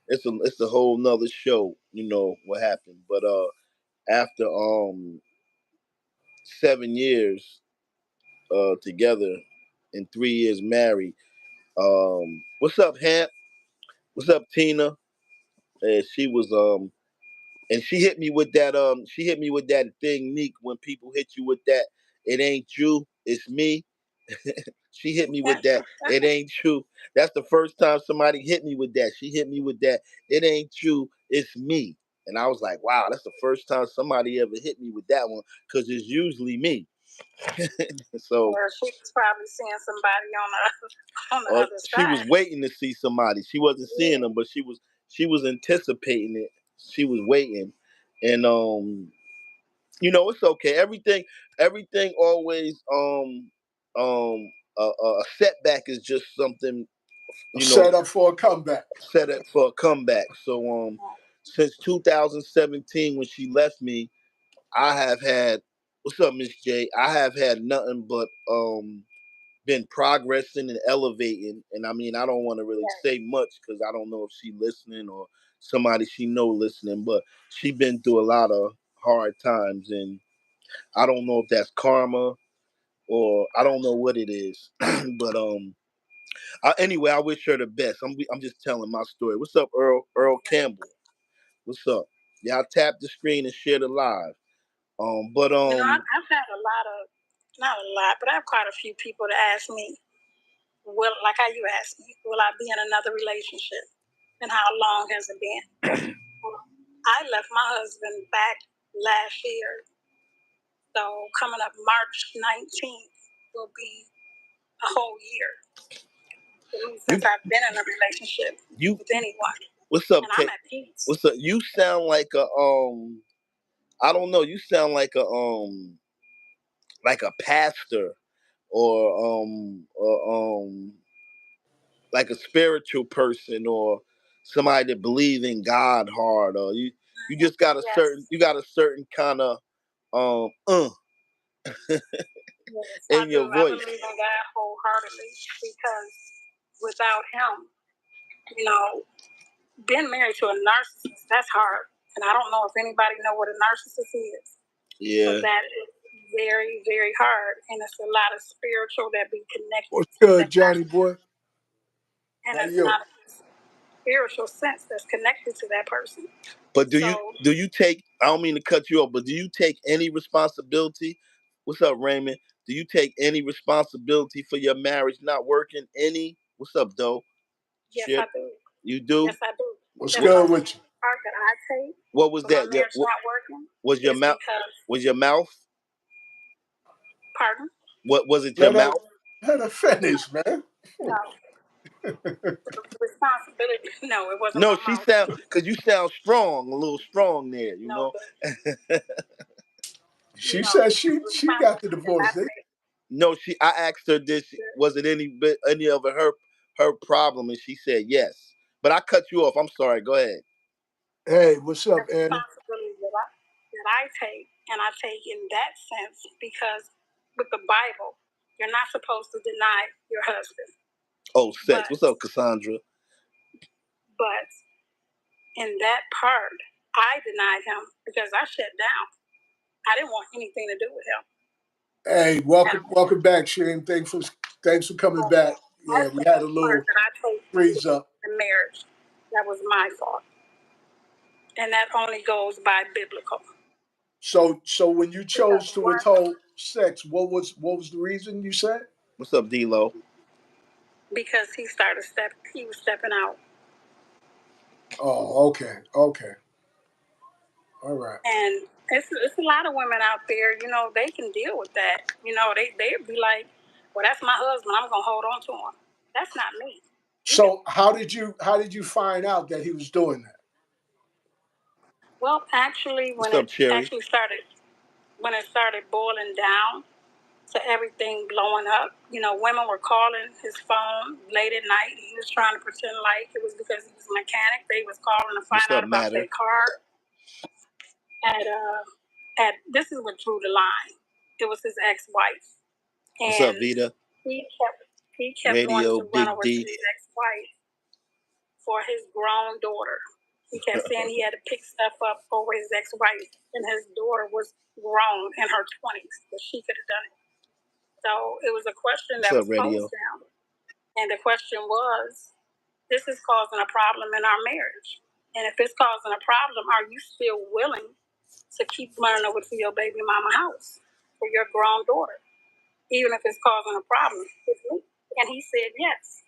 it's a whole nother show. What happened, but after 7 years together and 3 years married. What's up, Hamp? What's up, Tina? And she was and she hit me with that thing, Neek, when people hit you with that, it ain't you, it's me. She hit me with that, it ain't you. That's the first time somebody hit me with that. She hit me with that, it ain't you, it's me. And I was like, wow, that's the first time somebody ever hit me with that one, because it's usually me. So or she was probably seeing somebody on the other side. She was waiting to see somebody. She wasn't seeing them, but she was anticipating it. She was waiting, and it's okay. Everything always a setback is just something, set up for a comeback. Set up for a comeback. So since 2017 when she left me, I have had, what's up, Miss J? I have had nothing but been progressing and elevating. And I mean, I don't want to really say much because I don't know if she listening or somebody she know listening, but she been through a lot of hard times, and I don't know if that's karma or I don't know what it is. But anyway, I wish her the best. I'm just telling my story. What's up, Earl Campbell? What's up? Y'all tap the screen and share the live. But I've had a lot of, not a lot, but I have quite a few people to ask me, like how you asked me, will I be in another relationship? And how long has it been? I left my husband back last year. So coming up March 19th will be a whole year since I've been in a relationship with anyone. What's up, and I'm at peace. What's up? You sound like a I don't know. You sound like a pastor or like a spiritual person or somebody that believes in God hard, or you just got a certain kind of in your voice. I believe in God wholeheartedly because without him, being married to a narcissist, that's hard. And I don't know if anybody know what a narcissist is. Yeah. But that is very, very hard. And it's a lot of spiritual that be connected. What's good, Johnny boy? And it's not a spiritual sense that's connected to that person. But do you take, I don't mean to cut you off, but do you take any responsibility? What's up, Raymond? Do you take any responsibility for your marriage not working? Any? What's up, Doe? Yes, I do. You do? Yes, I do. What's good with you? Part that I take. What was that? My marriage not working. Was your mouth? Was your mouth? Pardon? What was it? Your mouth? Let her finish, man. No. Responsibility. No, it wasn't. No, she sound, because you sound strong, a little strong there, you know. She said she got the divorce. No, I asked her, was it any of her problem, and she said yes. But I cut you off. I'm sorry. Go ahead. Hey, what's up, Annie? Responsibility that I take, and I take in that sense because with the Bible, you're not supposed to deny your husband. Oh, sex. What's up, Cassandra? But in that part, I denied him because I shut down. I didn't want anything to do with him. Hey, welcome back, Shane. Thanks for coming back. Yeah, we had a little freeze up. The marriage, that was my fault, and that only goes by biblical. So when you chose to withhold sex, what was the reason you said? What's up, D-Lo? Because he was stepping out. Oh, okay. All right. And it's a lot of women out there, they can deal with that. They'd be like, well, that's my husband, I'm gonna hold on to him. That's not me. So how did you find out that he was doing that? Well, actually, when it started boiling down to everything blowing up, women were calling his phone late at night. He was trying to pretend like it was because he was a mechanic. They was calling to find out about their car. This is what drew the line. It was his ex-wife. What's up, Vita? He kept wanting to run over to his ex-wife for his grown daughter. He kept saying he had to pick stuff up over his ex-wife, and his daughter was grown in her 20s, but she could have done it. So it was a question that was posed to him. And the question was, this is causing a problem in our marriage. And if it's causing a problem, are you still willing to keep running over to your baby mama house for your grown daughter, even if it's causing a problem with me? And he said yes.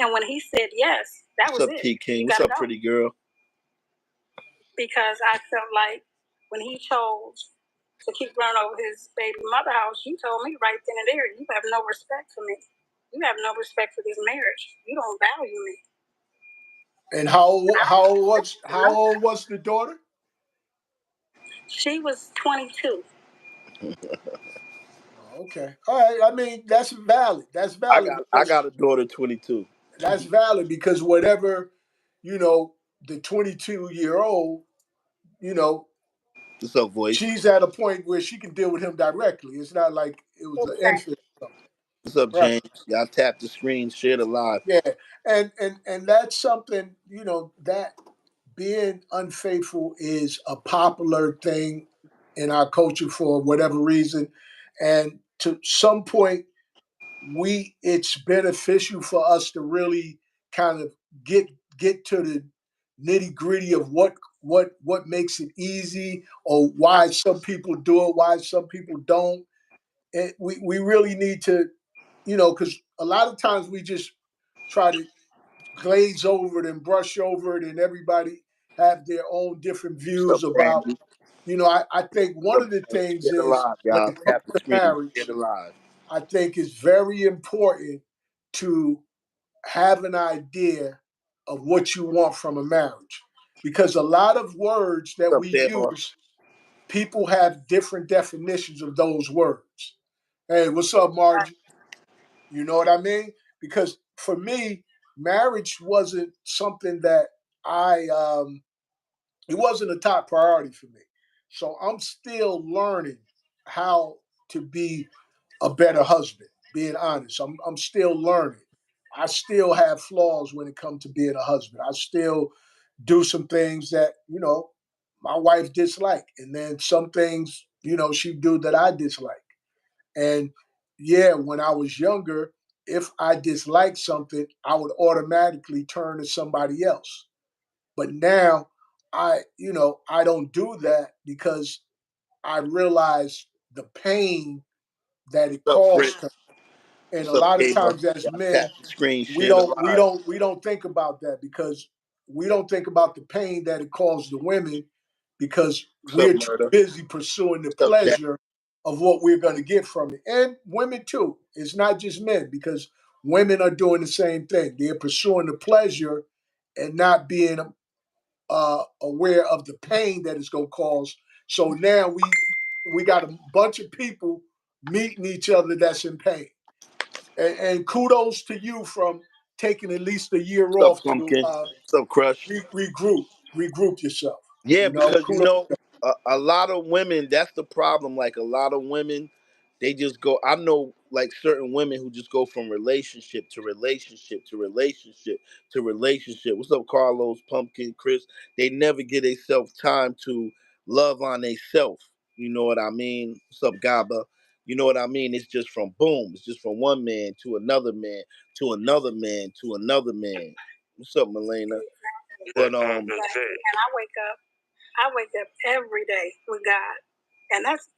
And when he said yes, that was it. What's up, T King? What's up, pretty girl? Because I felt like when he chose to keep running over his baby mother house, you told me right then and there, you have no respect for me. You have no respect for this marriage. You don't value me. And how old was the daughter? She was 22. Okay. All right. I mean, that's valid. That's valid. I got a daughter 22. That's valid because whatever, the 22-year-old, what's up, voice? She's at a point where she can deal with him directly. It's not like it was an infant or something. What's up, James? Right. Y'all tap the screen, share the live. Yeah. And that's something, that being unfaithful is a popular thing in our culture for whatever reason. And to some point, it's beneficial for us to really kind of get to the nitty gritty of what makes it easy or why some people do it, why some people don't. And we really need to, because a lot of times we just try to glaze over it and brush over it, and everybody have their own different views about. I think one of the things is when it comes to marriage, I think it's very important to have an idea of what you want from a marriage. Because a lot of words that we use, people have different definitions of those words. Hey, what's up, Margie? You know what I mean? Because for me, marriage wasn't something that it wasn't a top priority for me. So I'm still learning how to be a better husband, being honest. I'm still learning. I still have flaws when it comes to being a husband. I still do some things that, my wife dislike. And then some things, she do that I dislike. And yeah, when I was younger, if I disliked something, I would automatically turn to somebody else. But now I don't do that because I realize the pain that it caused her. And a lot of times as men, we don't think about that because we don't think about the pain that it caused the women because we're too busy pursuing the pleasure of what we're going to get from it. And women too. It's not just men because women are doing the same thing. They're pursuing the pleasure and not being aware of the pain that it's going to cause. So now we got a bunch of people meeting each other that's in pain. And kudos to you from taking at least a year off to Crush? regroup yourself. Yeah, because a lot of women, that's the problem. Like a lot of women, they just go. I know like certain women who just go from relationship to relationship to relationship to relationship. What's up, Carlos, Pumpkin, Chris? They never give themselves time to love on themselves. You know what I mean? What's up, Gaba? You know what I mean? It's just from boom. It's just from one man to another man to another man to another man. What's up, Milena? But and I wake up every day with God, and that's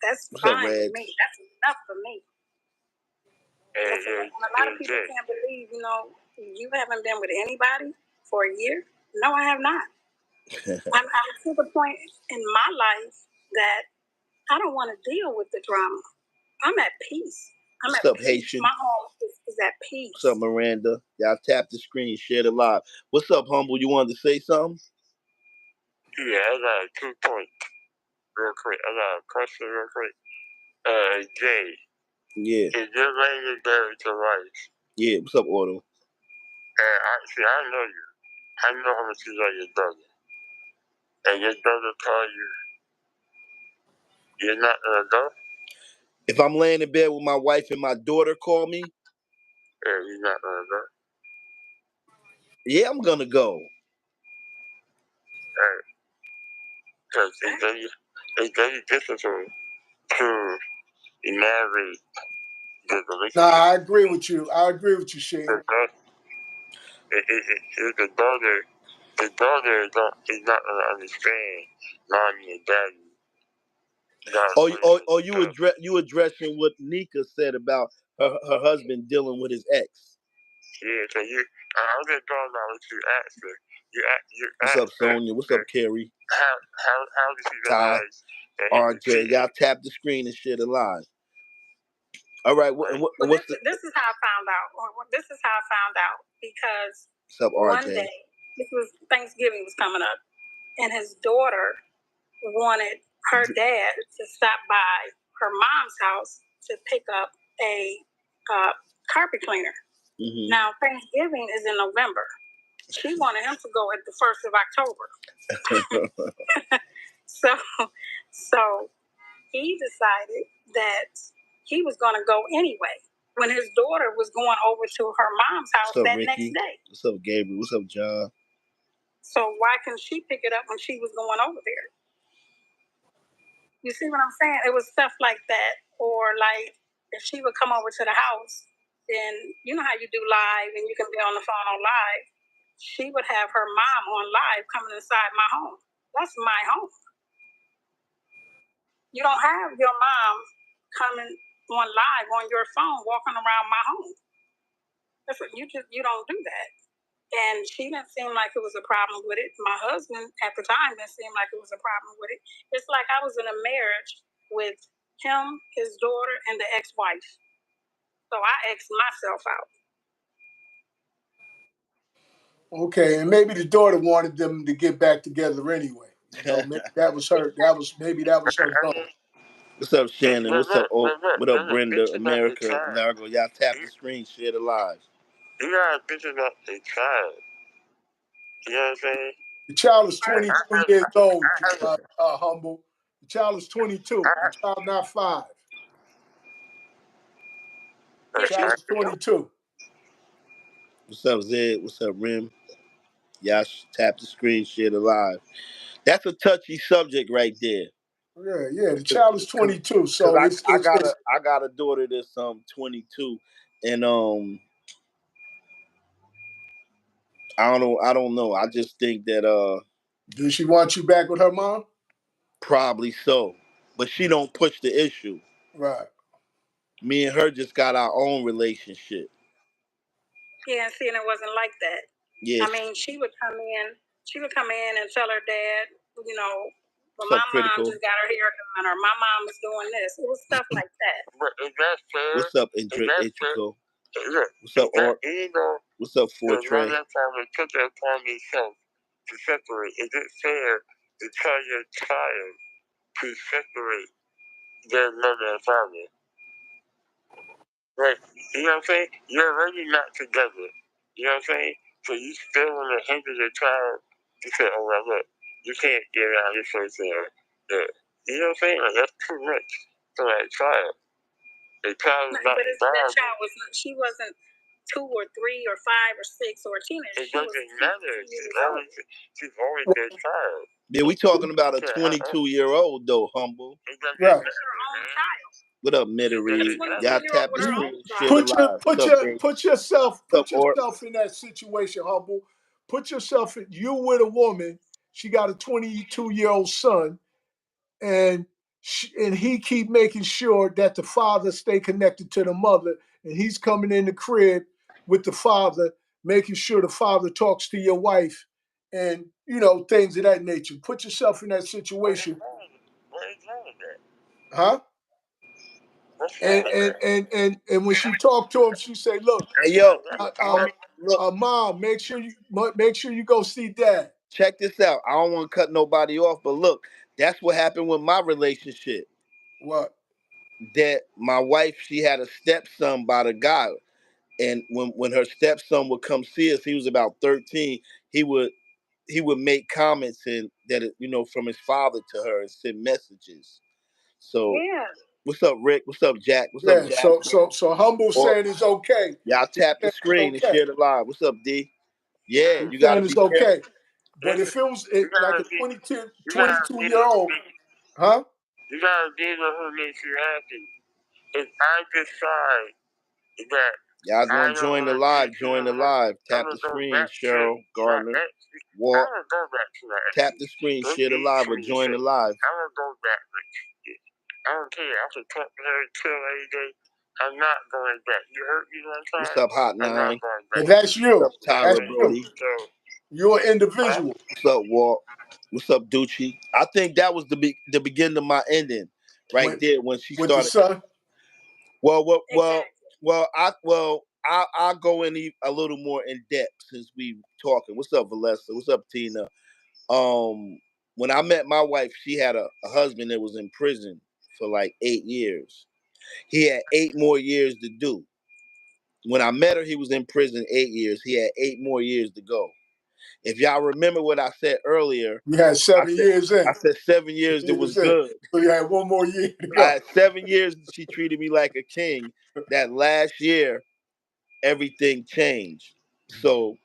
fine for me. That's enough for me. And a lot of people can't believe, you haven't been with anybody for a year. No, I have not. I'm to the point in my life that I don't want to deal with the drama. I'm at peace. What's up, Haitian? My home is at peace. What's up, Miranda? Y'all tap the screen, share the live. What's up, Humble? You wanted to say something? Yeah, I got 2 points real quick. I got a question real quick. Jay. Yeah. Is your lady married to wife? Yeah, what's up, Otto? I know you. I know how much you love your brother. And your brother told you you're not gonna go? If I'm laying in bed with my wife and my daughter call me? Yeah, you're not gonna go. Yeah, I'm gonna go. Because it's very difficult to navigate the Nah, relationship. I agree with you. I agree with you, Shane. The daughter is not gonna understand mommy and daddy. You addressing what Nika said about her husband dealing with his ex. Yeah, so I was just talking about what you asked her. You What's up, asked her Sonia? What's up, Carrie? how did she Ty, realize that he was RJ. cheating? Y'all tap the screen and share the live. All right. This is how I found out. This is how I found out because what's up, RJ? one day, this was Thanksgiving was coming up, and his daughter wanted her dad to stop by her mom's house to pick up a carpet cleaner. Mm-hmm. Now, Thanksgiving is in November. She wanted him to go at the 1st of October. So he decided that he was going to go anyway when his daughter was going over to her mom's house that Ricky? Next day. What's up, Gabriel? What's up, John? So why couldn't she pick it up when she was going over there? You see what I'm saying? It was stuff like that. Or like if she would come over to the house, then you know how you do live and you can be on the phone on live. She would have her mom on live coming inside my home. That's my home. You don't have your mom coming on live on your phone walking around my home. You don't do that. And she didn't seem like it was a problem with it. My husband at the time didn't seem like it was a problem with it. It's like I was in a marriage with him, his daughter, and the ex-wife. So I X'd myself out. Okay, and maybe the daughter wanted them to get back together anyway. You know, maybe that was her. That was goal. What's up, Shannon? What's up, what up, Brenda? America, Largo. Y'all tap the screen, share the live. You gotta think about the child. You know what I'm saying? The child is 22 years old, Humble. The child is 22. The child not 5. The child is 22. What's up, Zed? What's up, Rim? Y'all tap the screen, share the live. That's a touchy subject right there. Yeah. The child is 22, so I got a daughter that's 22, and I don't know. I just think that does she want you back with her mom? Probably so, but she don't push the issue. Right. Me and her just got our own relationship. Yeah, see, and it wasn't like that. Yeah. I mean, she would come in and tell her dad, you know, well, my mom just got her hair done, or my mom is doing this. It was stuff like that. But is that fair? What's up, Intrico? What's up, what's up, Fortray? The family took it upon themselves to separate. Is it fair to tell your child to separate their mother and father? Like, you know what I'm saying? You're already not together. You know what I'm saying? So you still want to hinder your child to say, oh, well, look, you can't get out your face there. Yeah. You know what I'm saying? Like, that's too much for that child. The child is not that child she wasn't 2 or 3 or 5 or 6 or a teenager. It doesn't matter. She's always their child. Yeah, we talking about a 22-year-old though, Humble. Right. Her own child. What up, Mittery? Y'all tap the screen, share the live. Put yourself in that situation, Humble. Put yourself in. You with a woman. She got a 22-year-old son, and he keep making sure that the father stay connected to the mother, and he's coming in the crib with the father, making sure the father talks to your wife, and things of that nature. Put yourself in that situation. What is wrong with that? Huh? And when she talked to him, she said, "Look, hey, yo, mom, make sure you go see dad." Check this out. I don't want to cut nobody off, but look, that's what happened with my relationship. What? That my wife, she had a stepson by the guy, and when her stepson would come see us, he was about 13. He would make comments and from his father to her and send messages. So yeah. What's up, Rick? What's up, Jack? What's up, Jack? So Humble said it's okay. Y'all tap the screen and share the live. What's up, D? Yeah, He's you got to saying be it's careful. okay. But if it was like a 22, 22-year-old, huh? You gotta deal with who makes you happy. If I decide that Y'all I gonna don't join the want to be live. with Join the you, live. I'm Tap gonna the go screen. back to Cheryl that Gardner. ex. I'm Walt. gonna go back to that ex. Tap the screen. Don't Share the be live or join the crazy. live. I'm gonna go back. I don't care. I can talk to her till every day. I'm not going back. You hurt me one time. What's up, Hot I'm not Nine? going And back. that's What's you. up, Tyler That's you. Brody? So, You're an individual. What's up, Walt? What's up, Ducci? I think that was the beginning of my ending, right With there when she with the started. son. I'll go in a little more in depth since we talking. What's up, Valessa? What's up, Tina? When I met my wife, she had a husband that was in prison for like 8 years. He had 8 more years to do. When I met her, he was in prison 8 years. He had 8 more years to go. If y'all remember what I said earlier, You had I 7 years I in. said 7 years that was good. So you had one more year to I go. had 7 years. She treated me like a king. That last year, everything changed. So,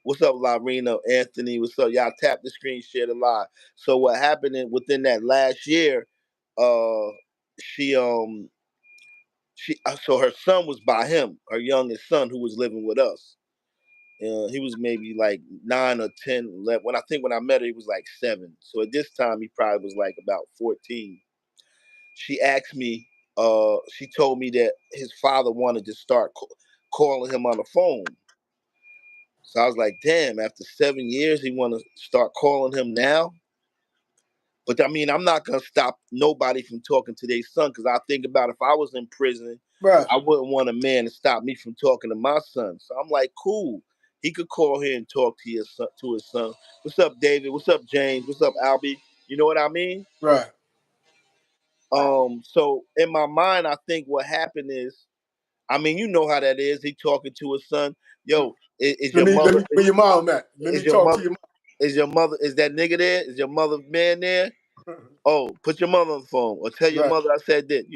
what's up, Larina, Anthony? What's up? Y'all tap the screen, share the live. So, what happened within that last year? Uh, she so her son was by him, her youngest son, who was living with us. He was maybe like 9 or 10. When I met her, he was like 7. So at this time, he probably was like about 14. She asked me. She told me that his father wanted to start calling him on the phone. So I was like, damn. After 7 years, he want to start calling him now. But I mean, I'm not gonna stop nobody from talking to their son because I think about if I was in prison, Right. I wouldn't want a man to stop me from talking to my son. So I'm like, cool. He could call here and talk to his son. What's up, David? What's up, James? What's up, Albie? You know what I mean? Right. So in my mind, I think what happened is, I mean, you know how that is. He talking to his son. Yo, is Let your me mother? where your mom at. Let me Is your talk to mother? your Is your mother? Is that nigga there? Is your mother man there? mom. Oh, put your mother on the phone or tell your Right. mother I said that.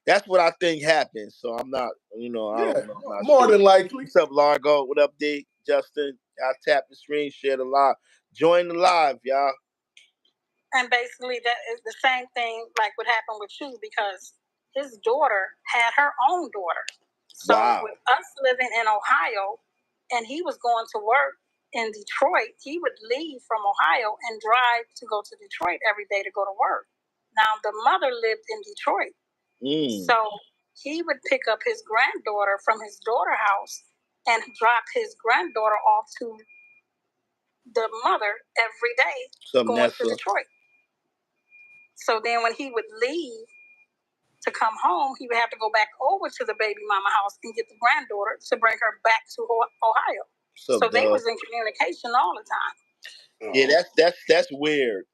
That's what I think happened. So I'm not, I Yeah. don't know. I'm not More sure. than likely. What's up, Largo? What up, D? Justin? I tap the screen, share the live. Join the live, y'all. And basically, that is the same thing like what happened with you because his daughter had her own daughter. So Wow. with us living in Ohio, and he was going to work in Detroit, he would leave from Ohio and drive to go to Detroit every day to go to work. Now the mother lived in Detroit, so he would pick up his granddaughter from his daughter's house and drop his granddaughter off to the mother every day going to Detroit. So then when he would leave to come home, he would have to go back over to the baby mama house and get the granddaughter to bring her back to Ohio. So they was in communication all the time. Yeah, that's weird.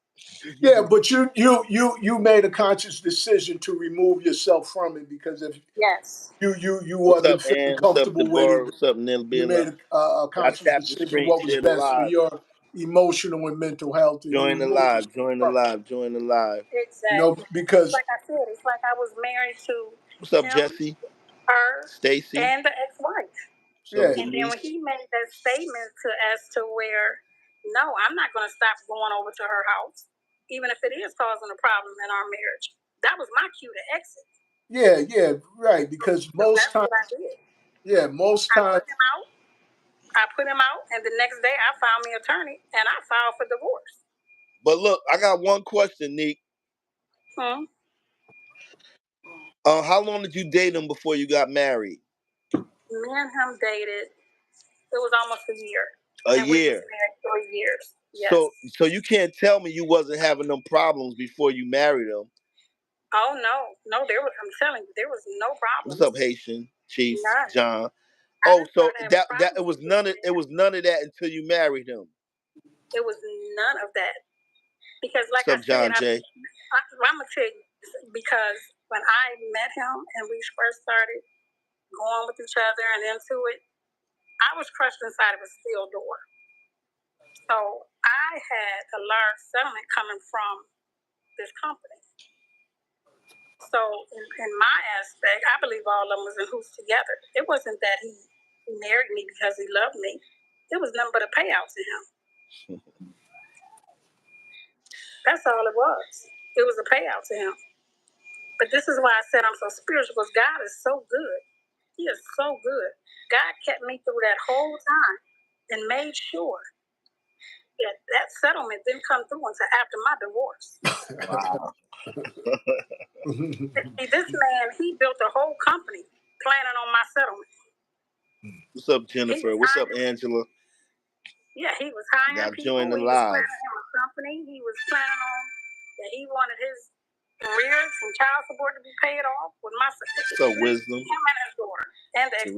Yeah, but you made a conscious decision to remove yourself from it because if yes, you What's wasn't up, feeling Ann? What's up, comfortable with Deborah? it, What's up, Neil you made Bila? a I conscious tap the decision screen, what was share the best for live. your emotional and mental health, and you Join the removed live, yourself join the from it. live, join the live. Exactly. Because like I said, it's like I was married to What's up, him, Jesse? her, Stacy? and the ex-wife. yeah, And then when he made that statement as to where, no, I'm not going to stop going over to her house, even if it is causing a problem in our marriage. That was my cue to exit. yeah, right. Because So most that's times, what I did. yeah, most I times, put him out. And the next day I found me an attorney, and I filed for divorce. But look, I got one question, Nick. How long did you date him before you got married? Me and him dated. It was almost a year. A and we was year. married 3 years. Yes. So you can't tell me you wasn't having them problems before you married him. Oh no, there was. I'm telling you, there was no problem. What's up, Haitian Chief None. John? Oh, so that it was none of that until you married him. It was none of that because, like What's up, I said, John J? I'm gonna tell you because when I met him and we first started going with each other and into it, I was crushed inside of a steel door. So I had a large settlement coming from this company. So in my aspect, I believe all of them was in hoops together. It wasn't that he married me because he loved me. It was nothing but a payout to him. That's all it was. It was a payout to him. But this is why I said I'm so spiritual, because God is so good. He is so good. God kept me through that whole time and made sure that settlement didn't come through until after my divorce. Wow. See, this man, he built a whole company planning on my settlement. What's up, Jennifer? What's up, Angela? Yeah, he was hiring Y'all people. join the He was live. planning him a company. He was planning on that he wanted his arrears and child support to be paid off with my What's up, Wisdom? him and his daughter. And they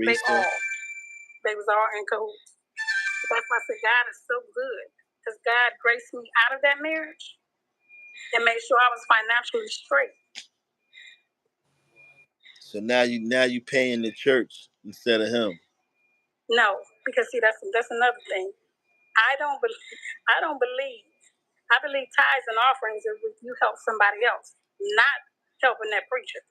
was all in cahoots. That's why I said God is so good. Because God graced me out of that marriage and made sure I was financially straight. So now you paying the church instead of him. No, because see that's another thing. I believe tithes and offerings is if you help somebody else, not helping that preacher.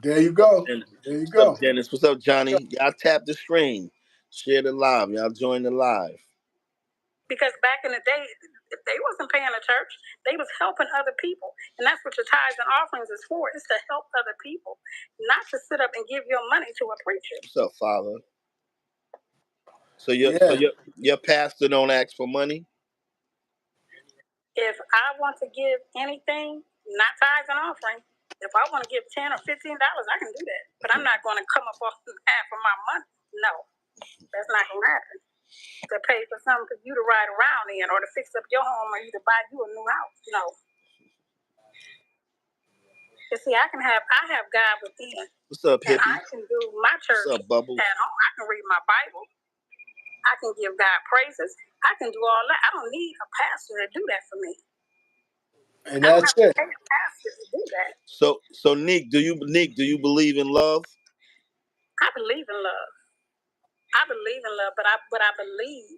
There you go. There you What's go. up, Dennis? What's up, Johnny? Y'all tap the screen. Share the live. Y'all join the live. Because back in the day, if they wasn't paying the church, they was helping other people. And that's what your tithes and offerings is for. It's to help other people, not to sit up and give your money to a preacher. What's up, Father? So your pastor don't ask for money? If I want to give anything, not tithes and offering, if I want to give $10 or $15, I can do that. But I'm not going to come up off half of my money. No, that's not going to happen. To pay for something for you to ride around in, or to fix up your home, or you to buy you a new house. No. You see, I have God within. What's up, and hippie? I can do my church What's up, Bubbles? at home. I can read my Bible. I can give God praises. I can do all that. I don't need a pastor to do that for me. And that's it. I don't have to pay a pastor to do that. So Nick, do you believe in love? I believe in love. I believe in love, but I believe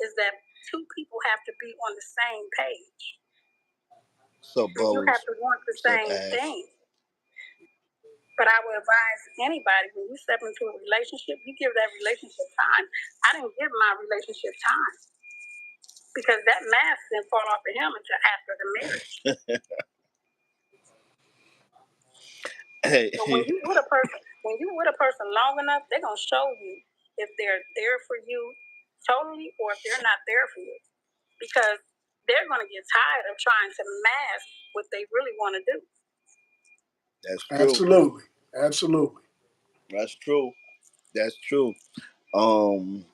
is that two people have to be on the same page. So Bubbles. You have to want the same thing. But I would advise anybody, when you step into a relationship, you give that relationship time. I didn't give my relationship time because that mask didn't fall off of him until after the marriage. Hey. So when you with a person long enough, they're gonna show you if they're there for you totally or if they're not there for you, because they're gonna get tired of trying to mask what they really want to do. That's true. Absolutely. Absolutely. That's true. That's true. Um.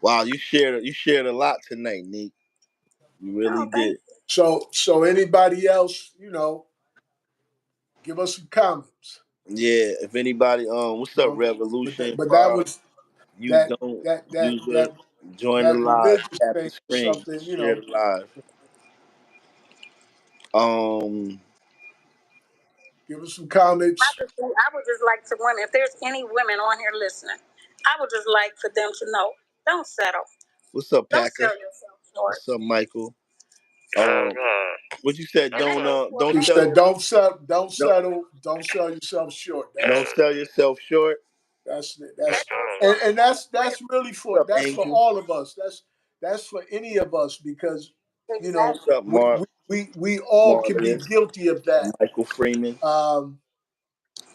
Wow, you shared a lot tonight, Nick. You really did. So anybody else, give us some comments. Yeah. If anybody, what's up, But Revolution? that was You that don't that that user. that Join the that live. religious Tap thing the is screen. something, Share the live. Give us some comments. I would just like to women, if there's any women on here listening, I would just like for them to know, don't settle. What's up, Packer? Don't sell yourself short. What's up, Michael? What you said? Don't She sell. said, don't settle, don't sell yourself short. Don't sell yourself short. That's and that's really What's up, that's for Angel? all of us. That's for any of us, because What's up, we all can be Marius? guilty of that. Michael Freeman.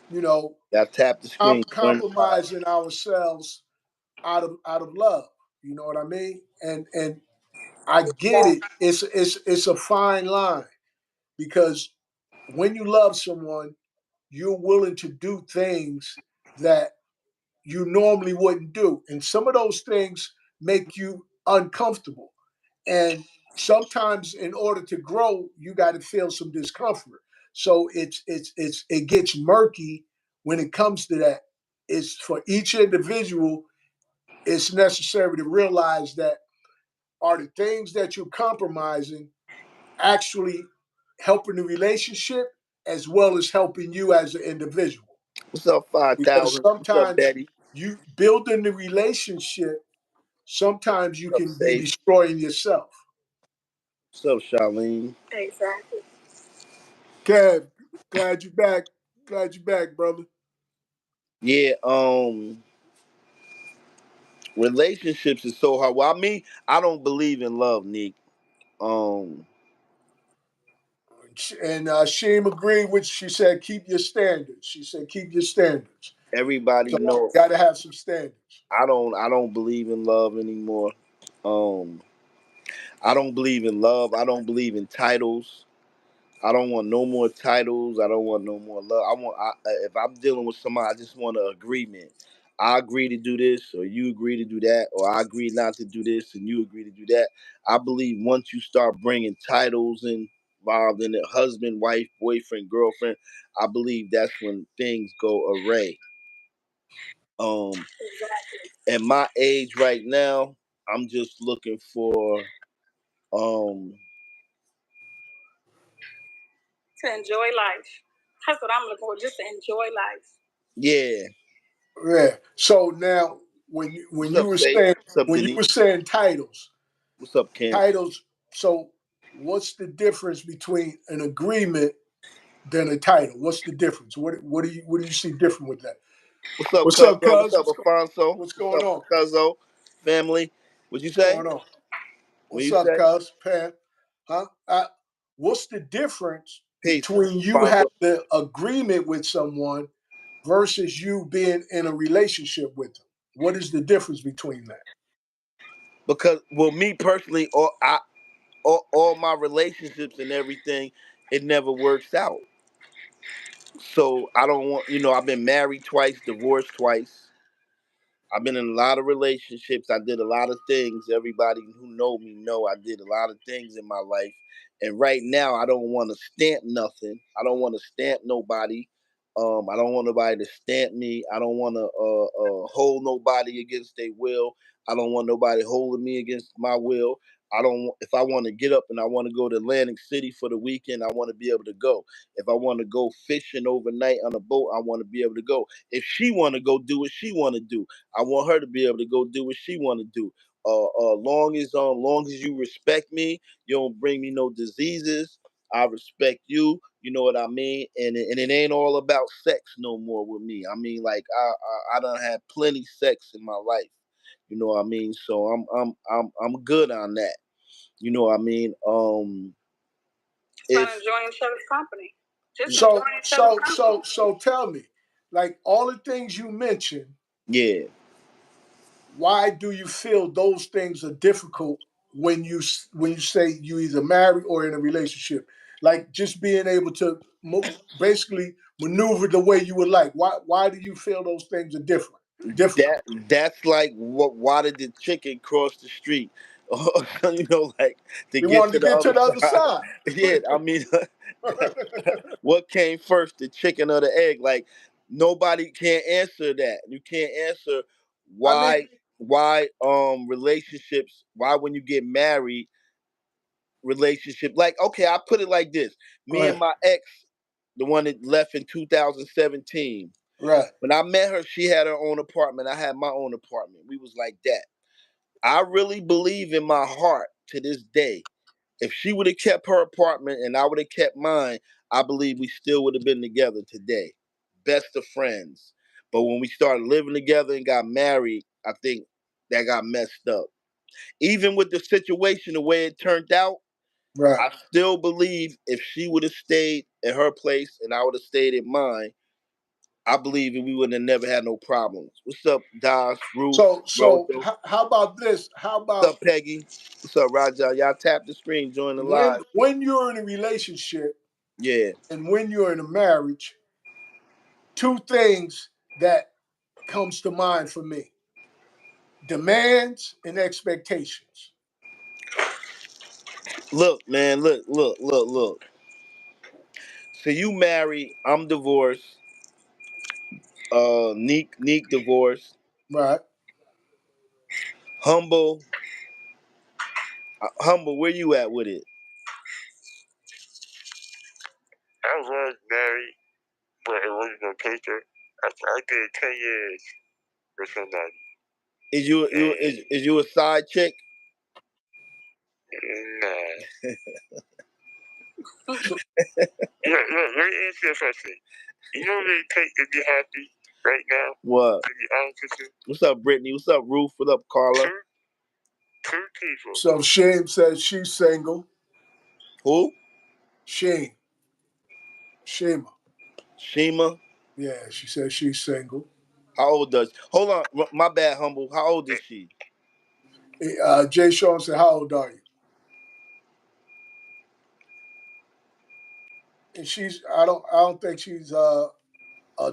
Y'all tap the screen. Compromising ourselves out of love. You know what I mean? And I get it. It's a fine line, because when you love someone, you're willing to do things that you normally wouldn't do. And some of those things make you uncomfortable. And sometimes in order to grow, you got to feel some discomfort. So it gets murky when it comes to that. It's for each individual, it's necessary to realize that, are the things that you're compromising actually helping the relationship as well as helping you as an individual? What's up, Because 5,000? What's up, sometimes Betty? you building the relationship, sometimes you What's up, can be Safe? destroying yourself. What's up, Charlene? Exactly. Kev, glad you're back. Glad you're back, brother. Yeah. Relationships is so hard. Well, I don't believe in love, Nick. Um, And Sheem agreed with. She said, "Keep your standards." She said, "Keep your standards." Everybody So know got to have some standards. I don't believe in love anymore. Um, I don't believe in love. I don't believe in titles. I don't want no more titles. I don't want no more love. If I'm dealing with somebody, I just want an agreement. I agree to do this, or you agree to do that, or I agree not to do this, and you agree to do that. I believe once you start bringing titles involved in it, husband, wife, boyfriend, girlfriend, I believe that's when things go array. Exactly. At my age right now, I'm just looking for um To enjoy life. That's what I'm looking for. Just to enjoy life. yeah. Yeah. So now, when What's you up, were Faith? saying What's up, when you Denise? were saying titles, What's up, Kim? titles. So what's the difference between an agreement than a title? What's the difference? What do you see different with that? What's up, What's up, Cuzzo? What's Cuz? up, Afonso? What's What's going up, on? Cuzzo? Family? What'd you What's say? going on? What What's you up, say? Cuz? Pam? Huh? What's the difference Peace, between you Afonso. having the agreement with someone versus you being in a relationship with them? What is the difference between that? Because, well, me personally, all my relationships and everything, it never works out. So I don't want, I've been married twice, divorced twice. I've been in a lot of relationships. I did a lot of things. Everybody who know me know I did a lot of things in my life. And right now, I don't want to stamp nothing. I don't want to stamp nobody. I don't want nobody to stamp me. I don't want to hold nobody against their will. I don't want nobody holding me against my will. I don't. If I want to get up and I want to go to Atlantic City for the weekend, I want to be able to go. If I want to go fishing overnight on a boat, I want to be able to go. If she want to go do what she want to do, I want her to be able to go do what she want to do. Long as you respect me, you don't bring me no diseases. I respect you. You know what I mean? And it ain't all about sex no more with me. I mean, like I done had plenty sex in my life. You know what I mean? So I'm good on that. You know what I mean? It's about If enjoying each other's company. Just So enjoying each other's so company. so so tell me, like all the things you mentioned, yeah, why do you feel those things are difficult when you say you either married or in a relationship? Like just being able to basically maneuver the way you would like. Why do you feel those things are difficult? that's like what? Why did the chicken cross the street? Like to He get wanted to to the get to other the other side. side. Yeah, I mean, what came first, the chicken or the egg? Like nobody can answer that. You can't answer I mean, why relationships, why when you get married, relationship, like, okay, I put it like this. Me and right, my ex, the one that left in 2017. right, When I met her, she had her own apartment. I had my own apartment. We was like that. I really believe in my heart to this day, if she would have kept her apartment and I would have kept mine, I believe we still would have been together today. Best of friends. But when we started living together and got married, I think that got messed up. Even with the situation, the way it turned out, right. I still believe if she would have stayed at her place and I would have stayed at mine, I believe that we would have never had no problems. What's up, Das, Ruth, So Rojo? how about this? How What's about up, Peggy? What's up, Raja? Y'all tap the screen, join the live. when you're in a relationship Yeah. and when you're in a marriage, two things that comes to mind for me: demands and expectations. Look, man, look. So you married, I'm divorced, Neek divorced, Right. humble, humble, where you at with it? I was married, but it wasn't no paper. I did 10 years with somebody. Is you a side chick? Nah. So Let me answer your question. You know what it takes to be happy? right now. What? To be honest with you. What's up, Brittany? What's up, Ruth? What up, Carla? Two people. So Shame says she's single. Who? Shame. Shema. Shima. Yeah, she says she's single. How old does? Hold on, my bad, humble. How old is she? Jay Sean said, "How old are you?" And she's. I don't. I don't think she's a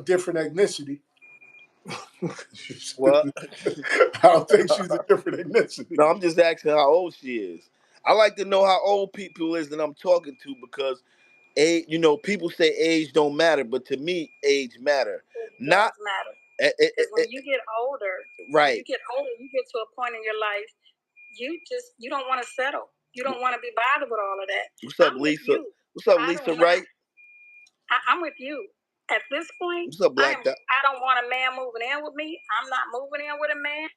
different ethnicity. What? I don't think she's a different ethnicity. No, I'm just asking how old she is. I like to know how old people is that I'm talking to because age, people say age don't matter, but to me, age matter. It Not does matter. Because when you get older, right. you get to a point in your life, you don't want to settle. You don't want to be bothered with all of that. What's up, Lisa? What's up, Lisa? Right? I'm with you. At this point, what's up, Black? I don't want a man moving in with me. I'm not moving in with a man.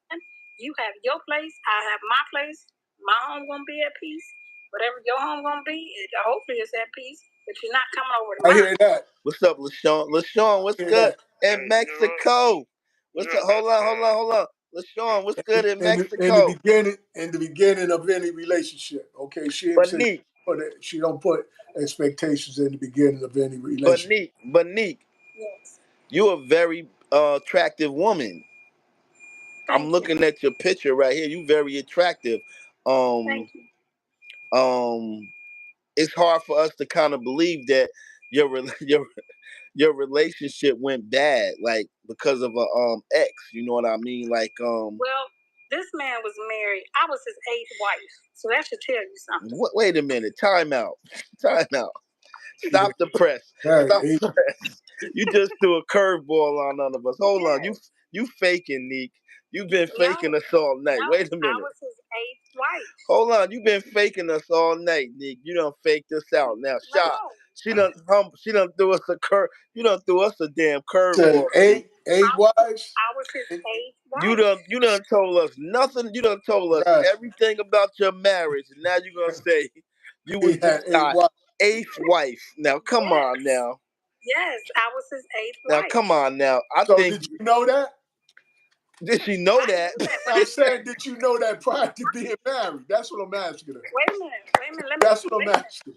You have your place. I have my place. My home gonna be at peace. Whatever your home gonna be, hopefully it's at peace. But you're not coming over to I mine. hear that. What's up, LaShawn? LaShawn, what's good in Mexico? What's up? Hold on. LaShawn, what's good in Mexico? In the beginning of any relationship, okay. She don't put expectations in the beginning of any relationship. But Neek, yes, you're a very attractive woman. I'm looking at your picture right here. You very attractive. Thank you. It's hard for us to kind of believe that your your relationship went bad, like because of a ex. You know what I mean? Like Well, this man was married. I was his 8th wife, so that should tell you something. Wait a minute. Time out. Stop the press. Stop the press. You just threw a curveball on none of us. Hold on. You faking, Neek. You've been faking us all night. Wait a minute. I was his 8th wife. Hold on. You've been faking us all night, Neek. You done faked us out. Now, Shot. She done threw us a curve. You done threw us a damn curveball. Eight wives. I was his 8th wife. You done told us nothing. You done told us everything about your marriage, and now you're gonna say you was just got 8th wife. Now come on now. Yes, I was his 8th Now wife. come on now. Did you know that? Did she know that? I'm saying, did you know that prior to being married? That's what I'm asking her. Wait a minute. That's what I'm asking.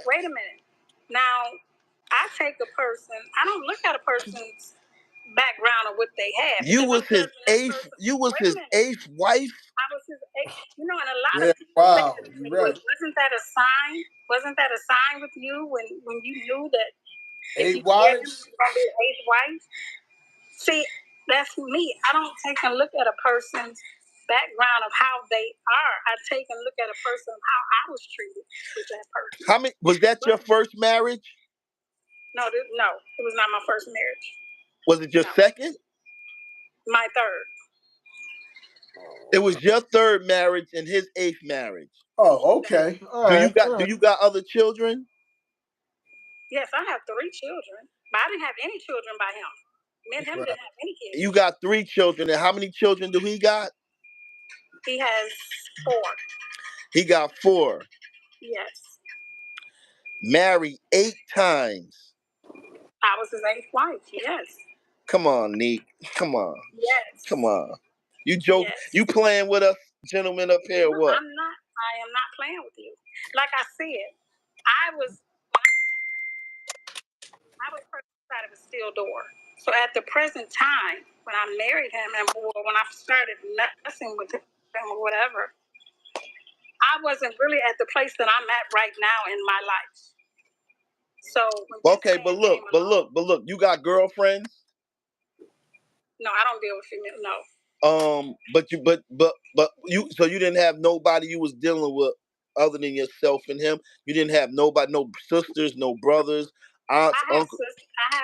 Wait a minute. Now, I take a person. I don't look at a person's background or what they have. You was his 8th. You was his 8th wife. I was his 8th. And a lot of people. Wow, you're right. Wasn't that a sign? Wasn't that a sign with you when you knew that 8 wives? You were gonna be 8th wife? See, that's me. I don't take a look at a person's background of how they are. I take a look at a person of how I was treated with that person. How many was that your first marriage? No, it was not my first marriage. Was it your second? My third. It was your third marriage and his 8th marriage. Oh, okay. All right. Do you got other children? Yes, I have 3 children, but I didn't have any children by him. Me and him didn't have any kids. You got 3 children, and how many children do he got? He has 4. He got 4. Yes. Married 8 times. I was his 8th wife. Yes. Come on, Neek. Come on. Yes. Come on. You joke. Yes. You playing with us, gentlemen up here? What? I'm not. I am not playing with you. Like I said, I was outside of a steel door. So at the present time, when I married him and when I started messing with him or whatever, I wasn't really at the place that I'm at right now in my life. So okay, but look, you got girlfriends? No, I don't deal with female. No. But you so you didn't have nobody you was dealing with other than yourself and him. You didn't have nobody, no sisters, no brothers, aunts, uncles. I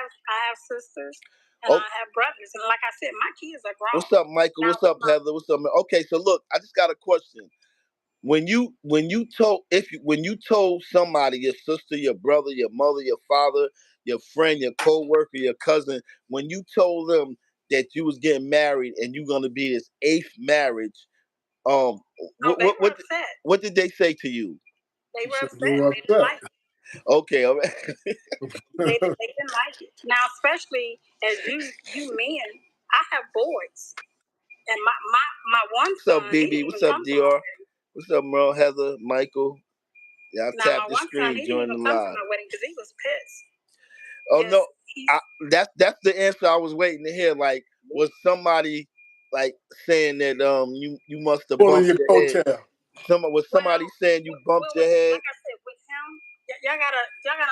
have sisters and I have brothers, and like I said, my kids are grown. What's up, Michael? What's up, Heather? What's up, man? Okay, so look, I just got a question. When you told somebody, your sister, your brother, your mother, your father, your friend, your co-worker, your cousin, when you told them that you was getting married and you're gonna be his 8th marriage, what did they say to you? They were upset. They didn't like it. Okay, all right. They didn't like it. Now, especially as you men, I have boys, and my one What's up, son, he BB? didn't What's even up, come to my DR? wedding. What's up, Merle, Heather, Michael? Y'all Now, tap my the one son, screen, he didn't join even the come to live. my wedding because he was pissed. Oh Because no, that's the answer I was waiting to hear. Like, was somebody like saying that you must have Pulling bumped your your head? coattail. Somebody saying you bumped your head? like I said, with him, y'all gotta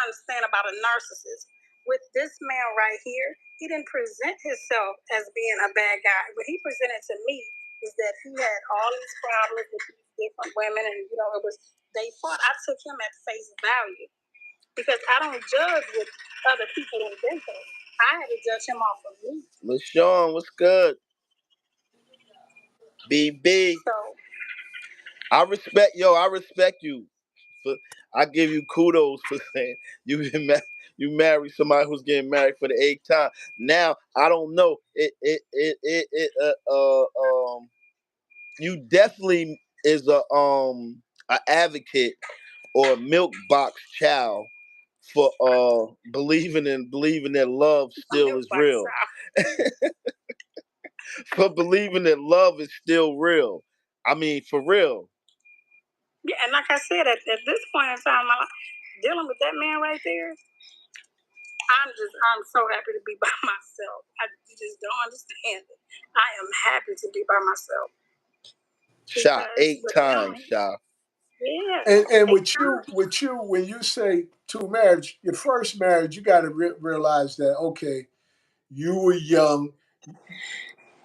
understand about a narcissist. With this man right here, he didn't present himself as being a bad guy. What he presented to me is that he had all these problems with these different women, and it was they fought. I took him at face value because I don't judge what other people have been through. I had to judge him off of me. LaShawn, what's good? BB, So I respect you. For I give you kudos for saying you married somebody who's getting married for the eighth time. Now I don't know you definitely is a advocate or a milk box child for believing that love still is real. For believing that love is still real. I mean, for real. yeah, and like I said, at this point in time, dealing with that man right there, I'm so happy to be by myself. You just don't understand it. I am happy to be by myself. Shot 8 times, shot. Yeah. And with you, when you say to marriage, your first marriage, you got to realize that okay, you were young.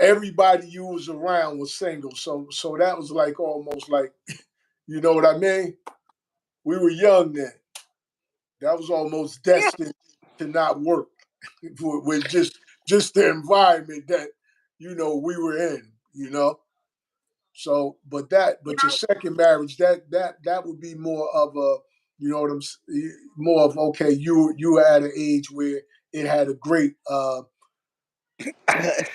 Everybody you was around was single, so that was like almost like, you know what I mean? We were young then. That was almost destined to not work with just the environment that we were in. So, but your second marriage, that would be more of a, what more of okay, you were at an age where it had a great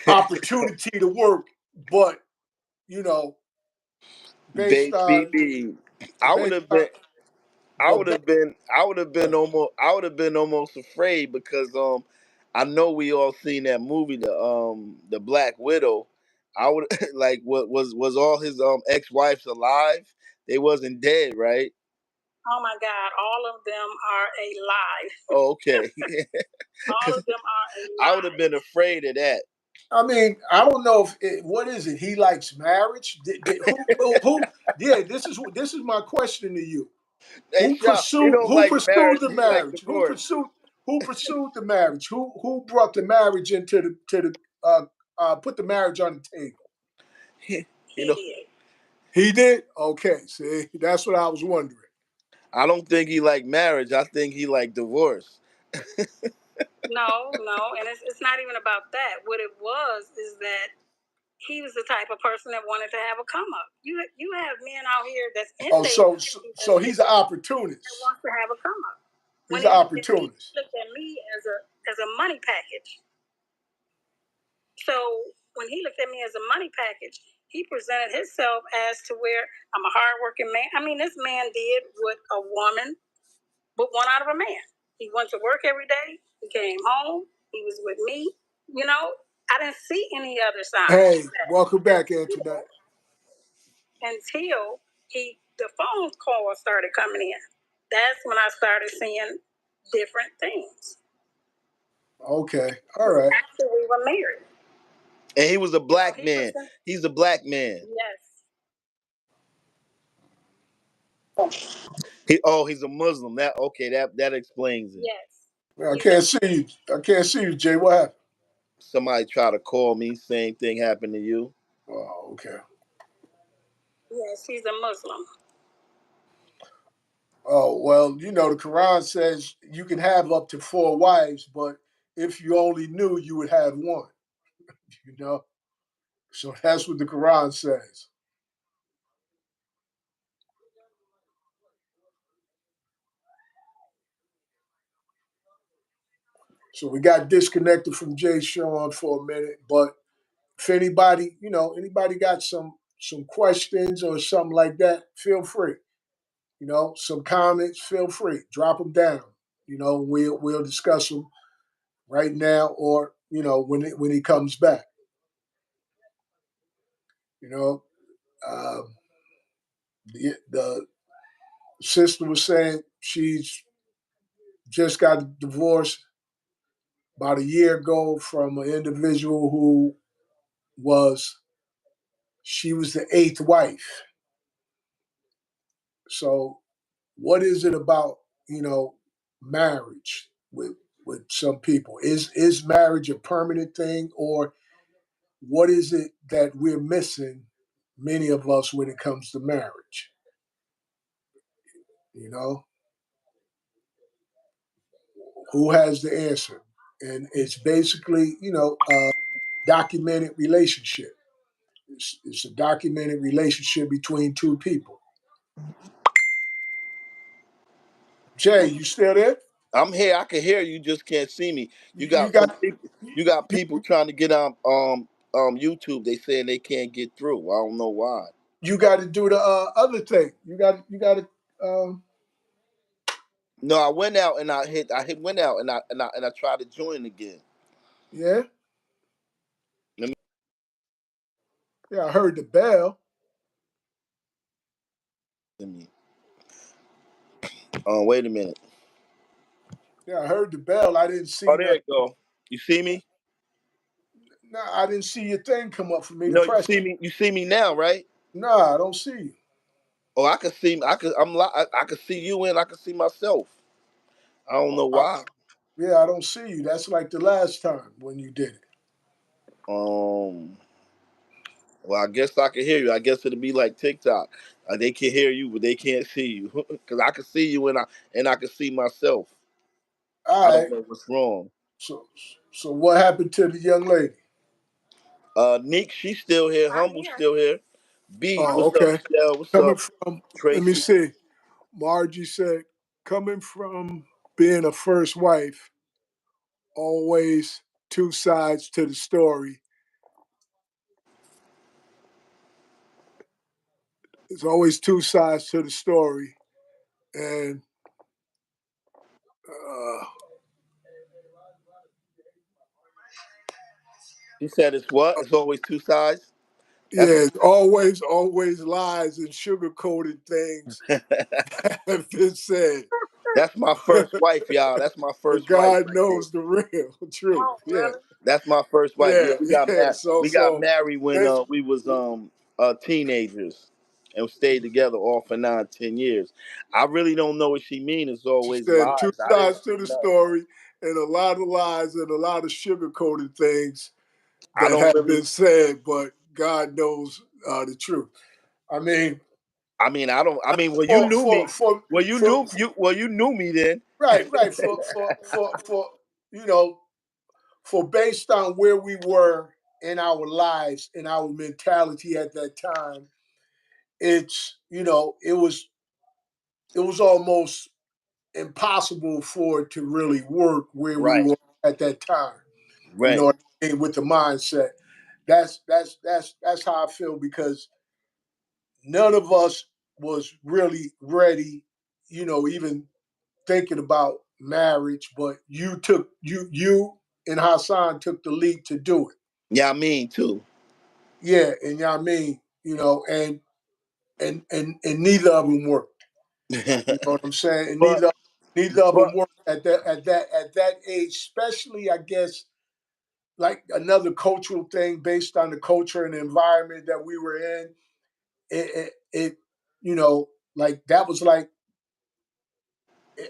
opportunity to work, but you know, based on Baby, I would based have on been I would have been almost afraid because I know we all seen that movie, the Black Widow. I would like what was all his ex-wives alive? They wasn't dead, right? Oh my God, all of them are alive. Oh, okay. All of them are I would have alive. been afraid of that. I mean, I don't know if what is it? He likes marriage. Who? Yeah, this is my question to you. Hey, Who Shaw, he pursued? don't Who like pursued marriage. the He like marriage? Who divorce. pursued? Who pursued the marriage? Who brought the marriage into the put the marriage on the table? you He know, did. He did. Okay, see, that's what I was wondering. I don't think he like marriage. I think he like divorce. No, and it's not even about that. What it was is that he was the type of person that wanted to have a come up. You have men out here that's in Oh, their so he's an that opportunist. wants to have a come up. He's an If he opportunist. looked at me as a money package, so when he looked at me as a money package, he presented himself as to where I'm a hardworking man. I mean, this man did what a woman would want out of a man. He went to work every day. He came home. He was with me. I didn't see any other signs Hey, welcome back, Antoinette. until the phone calls started coming in. That's when I started seeing different things. Okay, all right. After we were married, And he was a black he man. presented. He's a black man. Yes. He's a Muslim. That explains it. Yes. I can't see you. I can't see you, Jay. What happened? Somebody try to call me. Same thing happened to you. Oh, okay. Yes, he's a Muslim. Oh, well, the Quran says you can have up to 4 wives, but if you only knew, you would have one. You know, so that's what the Quran says. So we got disconnected from Jay Sean for a minute, but if anybody got some questions or something like that, feel free. some comments, feel free, drop them down. We'll discuss them right now or when he comes back. You know, um, the sister was saying she's just got divorced about a year ago from an individual who was she was the eighth wife. So what is it about marriage with some people? Is marriage a permanent thing, or what is it that we're missing, many of us, when it comes to marriage? You know, who has the answer? And it's basically documented relationship. It's a documented relationship between two people. Jay, you still there? I'm here. I can hear you. Just can't see me. You You got some got people. You got you, people trying to get on YouTube. They saying they can't get through. I don't know why. you got to do the other thing. You got to No, I went out and went out and I tried to join again. yeah. Let me. Yeah, I heard the bell. Let me. Wait a minute. Yeah, I heard the bell. I didn't Oh, see there nothing. you go. You see me? No, I didn't see your thing come up for me to No, you press. see me. You see me now, right? No, I don't see you. Oh, I can see. I can. I can see you and I can see myself. I don't know I, why. yeah, I don't see you. That's like the last time when you did it. Um. Well, I guess I can hear you. I guess it'll be like TikTok. They can hear you, but they can't see you. Because I can see you and I can see myself. I All don't right. know what's wrong. So, so what happened to the young lady? Nick, she's still here. I'm Humble here. still here. B, Oh, what's up, okay. Michelle? What's Coming up, from, let me Tracy? see. Margie said, coming from being a first wife, always two sides to the story. There's always two sides to the story. And uh, He said it's what? It's always two sides. That's yeah, always lies and sugar coated things have been said. that's my first wife, y'all. That's my But first wife God right there. knows the real truth. Oh, Yeah, really? That's my first wife. yeah, Yeah, we got yeah. married. So We got so married when this we was teenagers, and stayed together all for 9, 10 years. I really don't know what she mean. It's she always said two lies. I didn't sides to see the nothing. story and a lot of lies and a lot of sugar coated things I that don't have really. been said, but God knows the truth. I mean, I mean, I don't. I mean, well, you for knew for me. for Well, you for, knew you. Well, you knew me then. right for you know for based on where we were in our lives and our mentality at that time, it's it was almost impossible for it to really work where we Right. were at that time. You know Right. what I mean? With the mindset. That's how I feel because none of us was really ready, even thinking about marriage, but you and Hassan took the leap to do it. Yeah, I mean too. Yeah, and I mean, and neither of them worked. You know what I'm saying? And but neither of but them worked at that age, especially I guess like another cultural thing based on the culture and the environment that we were in. It like that was like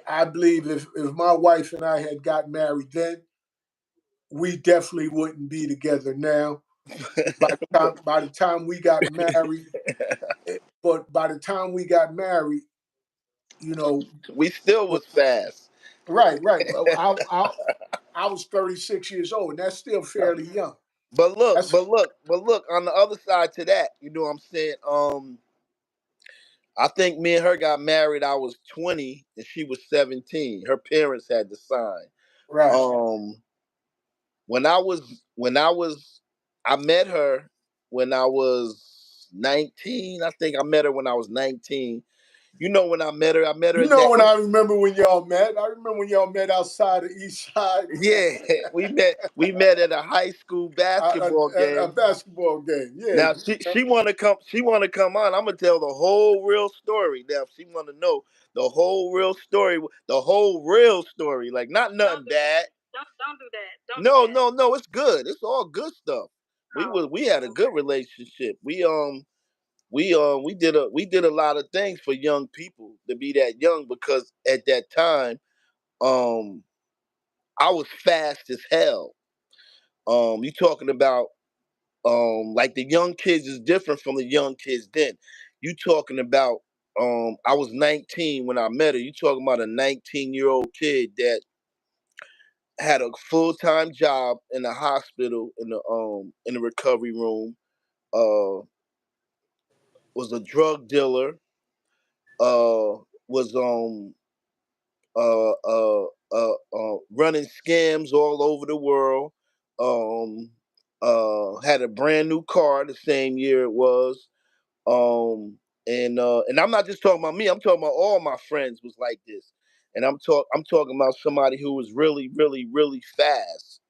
I believe if my wife and I had got married then, we definitely wouldn't be together now. By the time we got married, but by the time we got married, you know, we still was fast. right. I was 36 years old, and that's still fairly young. But look, That's but look, on the other side to that, you know what I'm saying? I think me and her got married, I was 20 and she was 17. Her parents had to sign. right, Um when I was I met her when I was 19. I think I met her when I was 19. You know when I met her You at know that. when I remember when y'all met. I remember when y'all met outside the East Side Yeah, we met at a high school basketball a game. basketball game. Yeah, Now you she remember? want to come. She want to come on. I'm gonna tell the whole real story. Now if she want to know the whole real story, the whole real story, like not nothing Don't do that. bad. Don't do that. Don't do No, that. no, no. It's good. It's all good stuff. Oh, We had a good okay. relationship. We did a lot of things for young people to be that young because at that time um I was fast as hell. You talking about like the young kids is different from the young kids then. You talking about I was 19 when I met her. You talking about a 19-year-old kid that had a full-time job in the hospital in the recovery room, uh was a drug dealer, was uh, uh, running scams all over the world. Um, had a brand new car the same year it was. And I'm not just talking about me. I'm talking about all my friends was like this. And I'm talking about somebody who was really, really, really fast.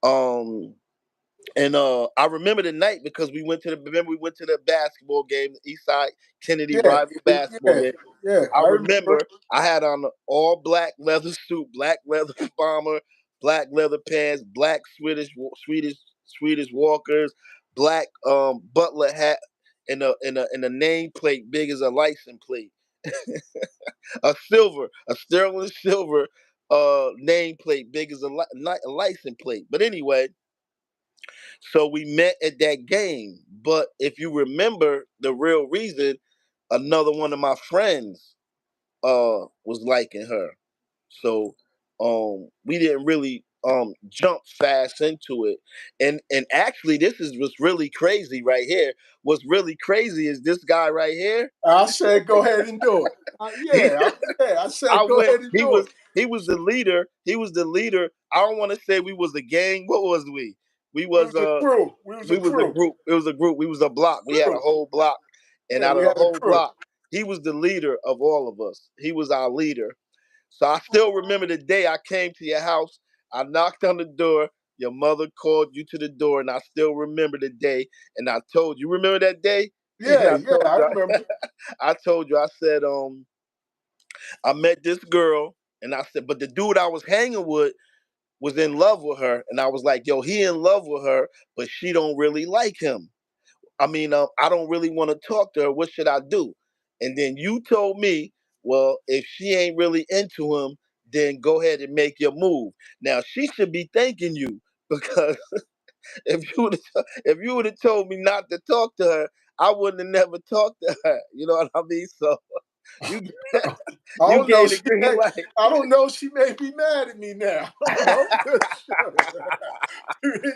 Um, and I remember the night because we went to the basketball game, the Eastside Kennedy Yeah, rival basketball yeah, game. yeah. I I remember. remember I had on an all black leather suit, black leather bomber, black leather pants, black Swedish Walkers, black butler hat, and a nameplate big as a license plate, a sterling silver nameplate big as a license plate. But anyway, so we met at that game. But if you remember the real reason, another one of my friends was liking her. So we didn't really jump fast into it. And actually this is what's really crazy right here. What's really crazy is this guy right here. I said, go ahead and do it. He I I said, go went ahead and do it. he was the leader. He was the leader. I don't want to say we was a gang. What was we? We We was was a crew. We was a we was a crew. group. It was a group. We was a block. We had a Crew. whole block. And Yeah, out we of the had a whole crew. block, he was the leader of all of us. He was our leader. So I still Oh, remember the day I came to your house. I knocked on the door. Your mother called you to the door, and I still remember the day. And I told you, remember that day? And Yeah, yeah, I remember. I told you, I said, I met this girl, and I said, but the dude I was hanging with was in love with her, and I was like, yo, he in love with her, but she don't really like him. I mean, I don't really want to talk to her. What should I do? And then you told me, well, if she ain't really into him, then go ahead and make your move. Now she should be thanking you because if you would have told me not to talk to her, I wouldn't have never talked to her. You know what I mean? So you I you don't know. gave the green light. I don't know. She may be mad at me now. I don't know.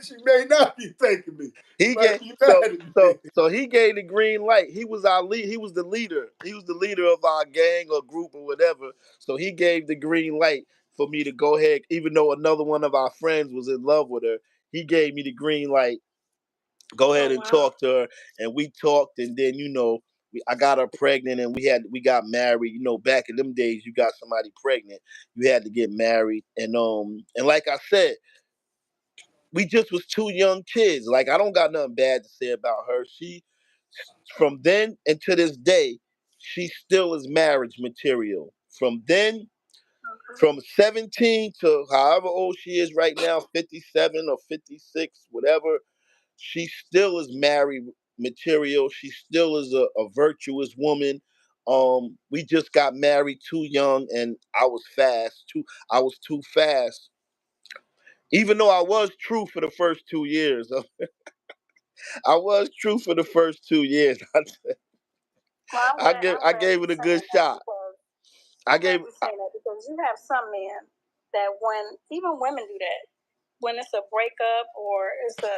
She may not be thanking me. She He might gave be mad at me. so he gave the green light. He was our lead. He was the leader. He was the leader of our gang or group or whatever. So he gave the green light for me to go ahead, even though another one of our friends was in love with her. He gave me the green light. Go oh ahead and wow. talk to her, and we talked, and then I got her pregnant, and we got married. You know, back in them days, you got somebody pregnant, you had to get married, and like I said, we just was two young kids. Like I don't got nothing bad to say about her. She from then and to this day, she still is marriage material. From then, Okay. from 17 to however old she is right now, 57 or 56, whatever, she still is married material. She still is a virtuous woman. We just got married too young, and I was too fast. Even though I was true for the first 2 years, I was true for the first 2 years. Well, I I'm glad gave you're it a good saying that shot. because I I'm glad gave you're saying that because you have some men that when even women do that when it's a breakup or it's a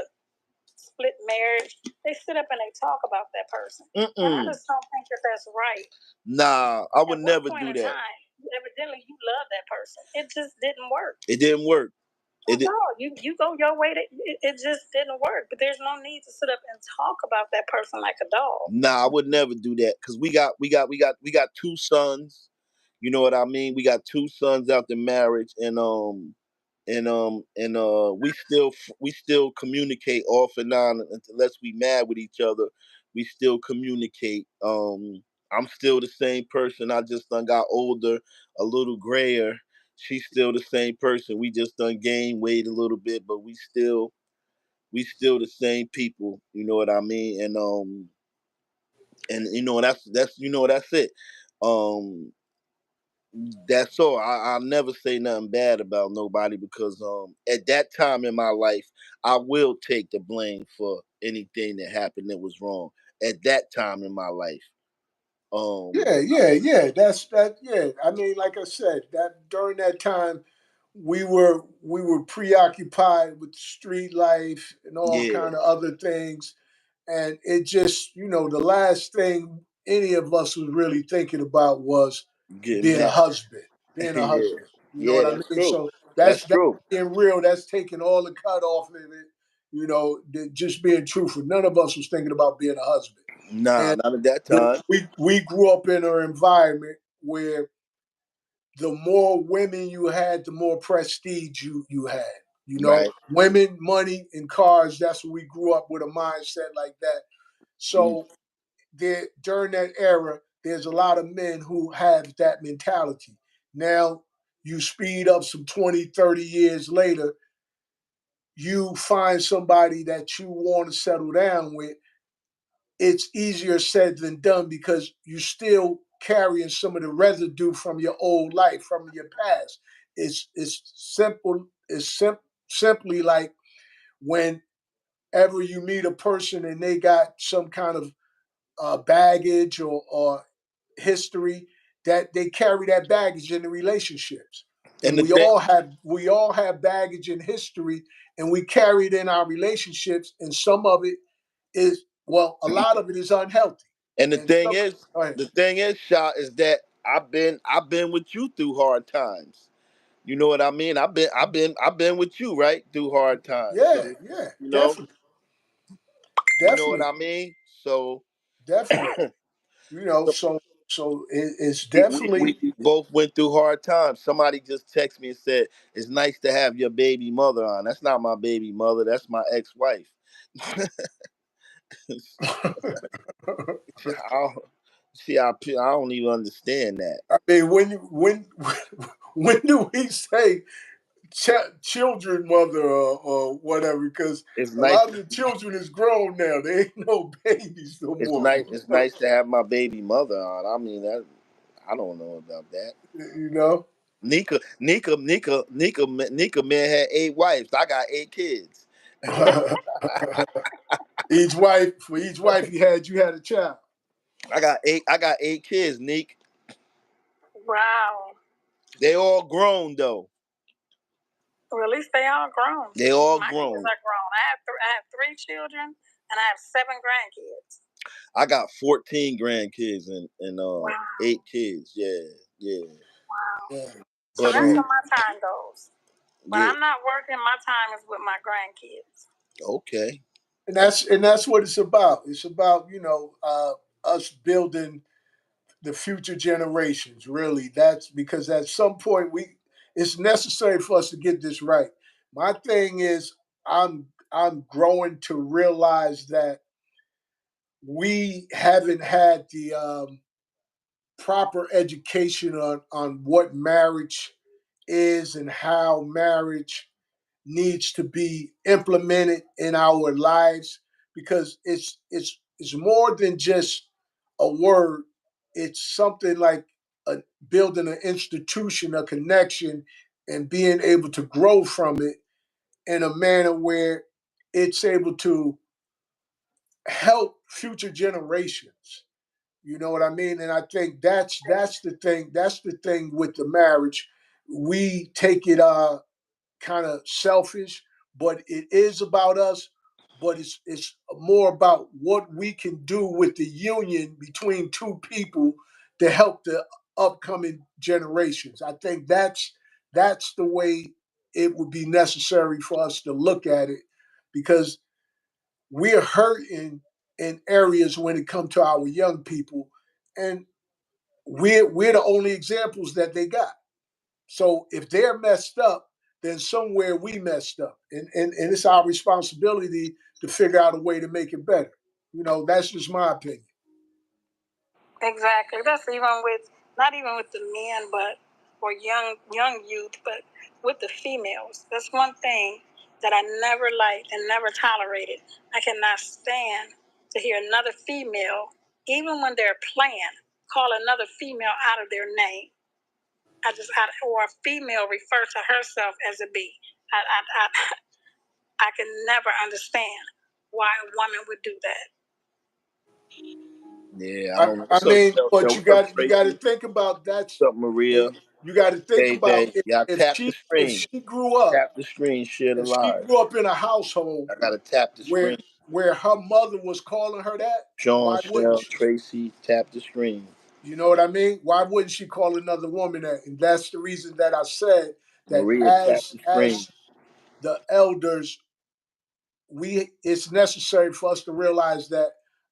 split marriage, they sit up and they talk about that person, and I mm-mm. just don't think that that's right. Nah, I would At one never point do in that. time, evidently you love that person. It just didn't work. It didn't work. It, no, you go your way. It just didn't work. But there's no need to sit up and talk about that person like a dog. nah, I would never do that because we got two sons. You know what I mean? We got two sons out the marriage, and we still communicate off and on unless we mad with each other. We still communicate. I'm still the same person. I just done got older, a little grayer. She's still the same person. We just done gained weight a little bit, but we still the same people. You know what I mean? And that's it. Um, that's all. I'll never say nothing bad about nobody because at that time in my life, I will take the blame for anything that happened that was wrong at that time in my life. Um, Yeah. That's that. Yeah, I mean, like I said, that during that time, we were preoccupied with street life and all yeah, kind of other things, and it just, the last thing any of us was really thinking about was getting being a mad. husband, being a Yeah, husband. You know yeah, what I that's mean? true. So That's that's true. being real. That's taking all the cut off of it. Just being truthful. None of us was thinking about being a husband, Nah, and not at that time. we grew up in an environment where the more women you had, the more prestige you had. Right. Women, money, and cars. That's what we grew up with, a mindset like that. Mm. So during that era, there's a lot of men who have that mentality. Now you speed up some 20, 30 years later, you find somebody that you want to settle down with. It's easier said than done because you're still carrying some of the residue from your old life, from your past. It's simple. Simply like whenever you meet a person and they got some kind of baggage or history, that they carry that baggage in the relationships. And And the thing, we all have baggage in history, and we carry it in our relationships, and some of it is, well, a lot of it is unhealthy. and the And thing some, is, go ahead. the thing is, shot is that I've been with you through hard times. You know what I mean? I've been with you right through hard times. So Yeah, you know, definitely, you know what definitely, I mean. So, definitely. so It's we definitely. both went through hard times. Somebody just texted me and said it's nice to have your baby mother on. That's not my baby mother. That's my ex-wife. I don't, see, I don't even understand that. I mean, when do we say children mother or whatever? Because It's a nice. lot of the children is grown now. They ain't no babies no It's more. nice. It's nice to have my baby mother on. I mean, I don't know about that. You know. Nika man had 8 wives. I got 8 kids. For each wife you had a child. I got eight kids, Nick. Wow. They all grown though. Well, at least they all grown. They all My kids grown. are grown. I have 3 children and I have 7 grandkids. I got 14 grandkids and Wow. 8 kids. Yeah, yeah. Wow. Yeah. So But that's See, where my time goes. When yeah. I'm not working, my time is with my grandkids. Okay. and that's what it's about. It's about us building the future generations. Really, that's because at some point it's necessary for us to get this right. My thing is, I'm growing to realize that we haven't had the proper education on what marriage is and how marriage needs to be implemented in our lives, because it's more than just a word. It's something like building an institution, a connection, and being able to grow from it in a manner where it's able to help future generations. You know what I mean? And I think that's the thing. That's the thing with the marriage. We take it kind of selfish, but it is about us. But it's more about what we can do with the union between two people to help the upcoming generations. I think that's the way it would be necessary for us to look at it because we're hurting in areas when it comes to our young people, and we're the only examples that they got. So if they're messed up, then somewhere we messed up, and it's our responsibility to figure out a way to make it better. That's just my opinion. Exactly. That's even with not even with the men, but or young youth, but with the females. That's one thing that I never liked and never tolerated. I cannot stand to hear another female, even when they're playing, call another female out of their name. Or a female refer to herself as a B. I can never understand why a woman would do that. Yeah, I don't know. I What's up, mean, but What's up, you got to Tracy? think about What's up, Maria? you got to think about JJ, y'all if tap the she screen. grew up Tap the screen, share the live. in a household I gotta tap the where screen. her mother was calling her that, Sean, why wouldn't Shell, she? Tracy, tap the screen. You know what I mean? Why wouldn't she call another woman that? And that's the reason that I said that Maria, tap the screen. as the elders, it's necessary for us to realize that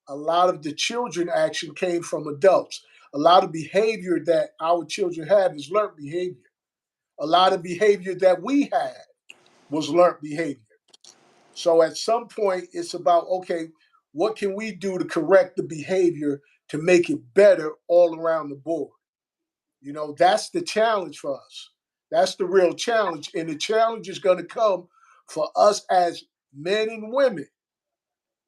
a lot of the children action came from adults. A lot of behavior that our children have is learned behavior. A lot of behavior that we had was learned behavior. So at some point, it's about, okay, what can we do to correct the behavior to make it better all around the board? That's the challenge for us. That's the real challenge. And the challenge is going to come for us as men and women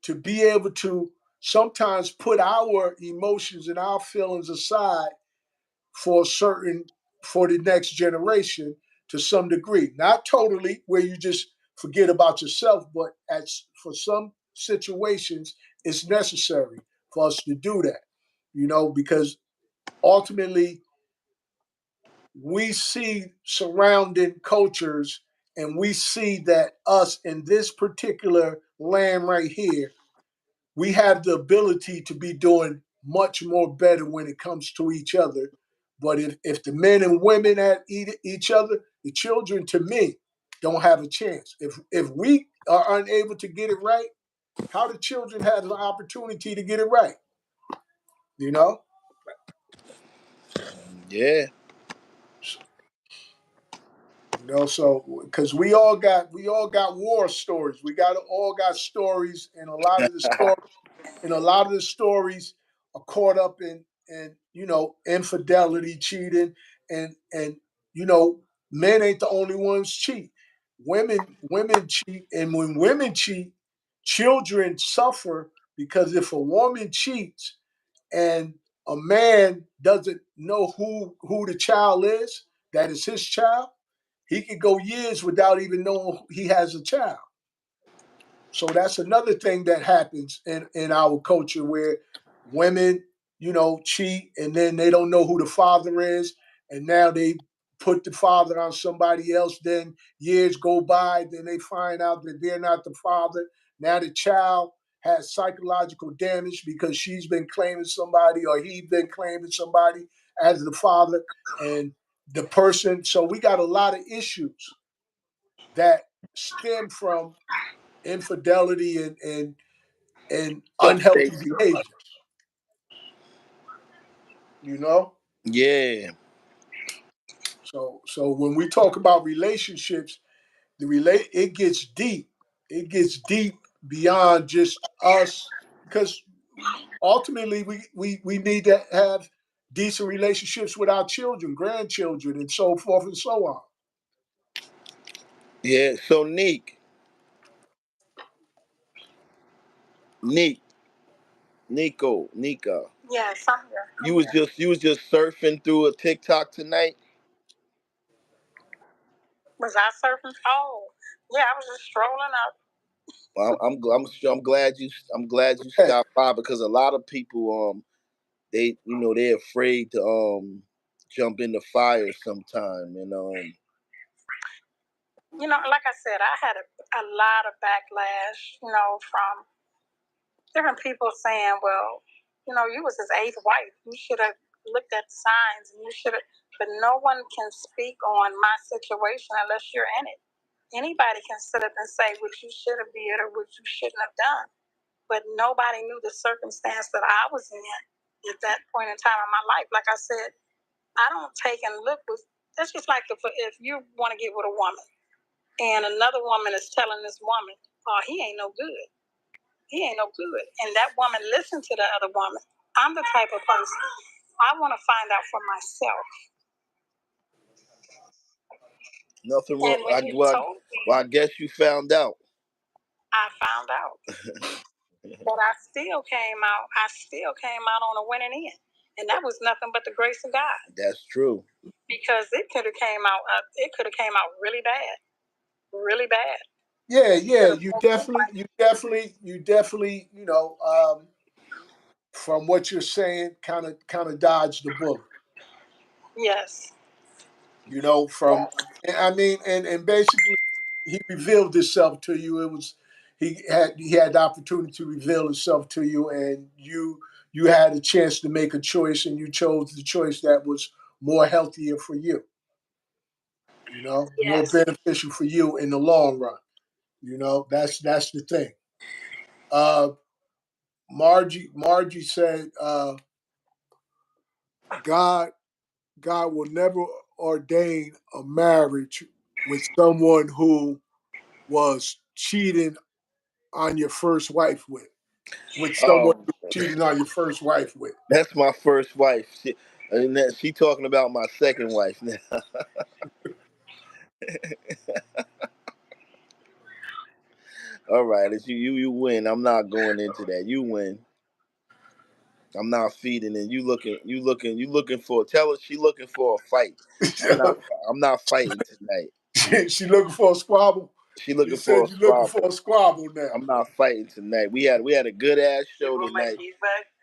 to be able to sometimes put our emotions and our feelings aside for the next generation to some degree. Not totally where you just forget about yourself, but for some situations it's necessary for us to do that. Because ultimately we see surrounding cultures and we see that us in this particular land right here, we have the ability to be doing much more better when it comes to each other. But if the men and women at each other, the children to me don't have a chance. If we are unable to get it right, how the children have the opportunity to get it right? You know? Yeah. So because we all got war stories. All got stories, and a lot of the stories are caught up in infidelity, cheating, and men ain't the only ones cheat. Women cheat, and when women cheat, children suffer because if a woman cheats and a man doesn't know who the child is, that is his child, he could go years without even knowing he has a child. So that's another thing that happens in our culture where women, cheat and then they don't know who the father is. And now they put the father on somebody else. Then years go by, then they find out that they're not the father. Now the child has psychological damage because she's been claiming somebody or he's been claiming somebody as the father. And the person, so we got a lot of issues that stem from infidelity and What's up, unhealthy Stacy? behavior. You know. Yeah. So when we talk about relationships, it gets deep. It gets deep beyond just us because ultimately we need to have decent relationships with our children, grandchildren, and so forth and so on. Yeah. So Neek, Nika. Yes, I'm here. You was just surfing through a TikTok tonight. Was I surfing? Oh, yeah, I was just strolling up. Well, I'm glad you Hey, stopped by because a lot of people they're afraid to jump in the fire sometime Like I said, I had a lot of backlash, from different people saying, well, you was his eighth wife. You should have looked at signs and you should have, but no one can speak on my situation unless you're in it. Anybody can sit up and say what you should have did or what you shouldn't have done, but nobody knew the circumstance that I was in at that point in time in my life. Like I said, I don't take and look with. That's just like if you want to get with a woman and another woman is telling this woman, "Oh, he ain't no good. He ain't no good," and that woman listened to the other woman. I'm the type of person I want to find out for myself. Nothing wrong. And when you told Well, I me, guess you found out. I found out. But I still came out. I still came out on a winning end, and that was nothing but the grace of God. That's true. Because it could have came out. It could have came out really bad, really bad. Yeah, He yeah. could have You broke my definitely, you definitely, you definitely, from what you're saying, kind of dodged the bullet. Yes. From I mean, and basically, he revealed himself to you. It was he had the opportunity to reveal himself to you, and you had a chance to make a choice, and you chose the choice that was more healthier for you. More Yes. beneficial for you in the long run. That's the thing. Uh, Margie said, God God will never ordain a marriage with someone who was cheating on your first wife with someone Oh, you cheated on your first wife with. that's my first wife. She talking about my second wife now. All right, it's you win. I'm not going into that. You win. I'm not feeding and you looking for tell her she looking for a fight. I'm not I'm not fighting tonight. She looking for a squabble. She She looking for a said you looking squabble. for a squabble now. I'm not fighting tonight. We had a good ass show tonight.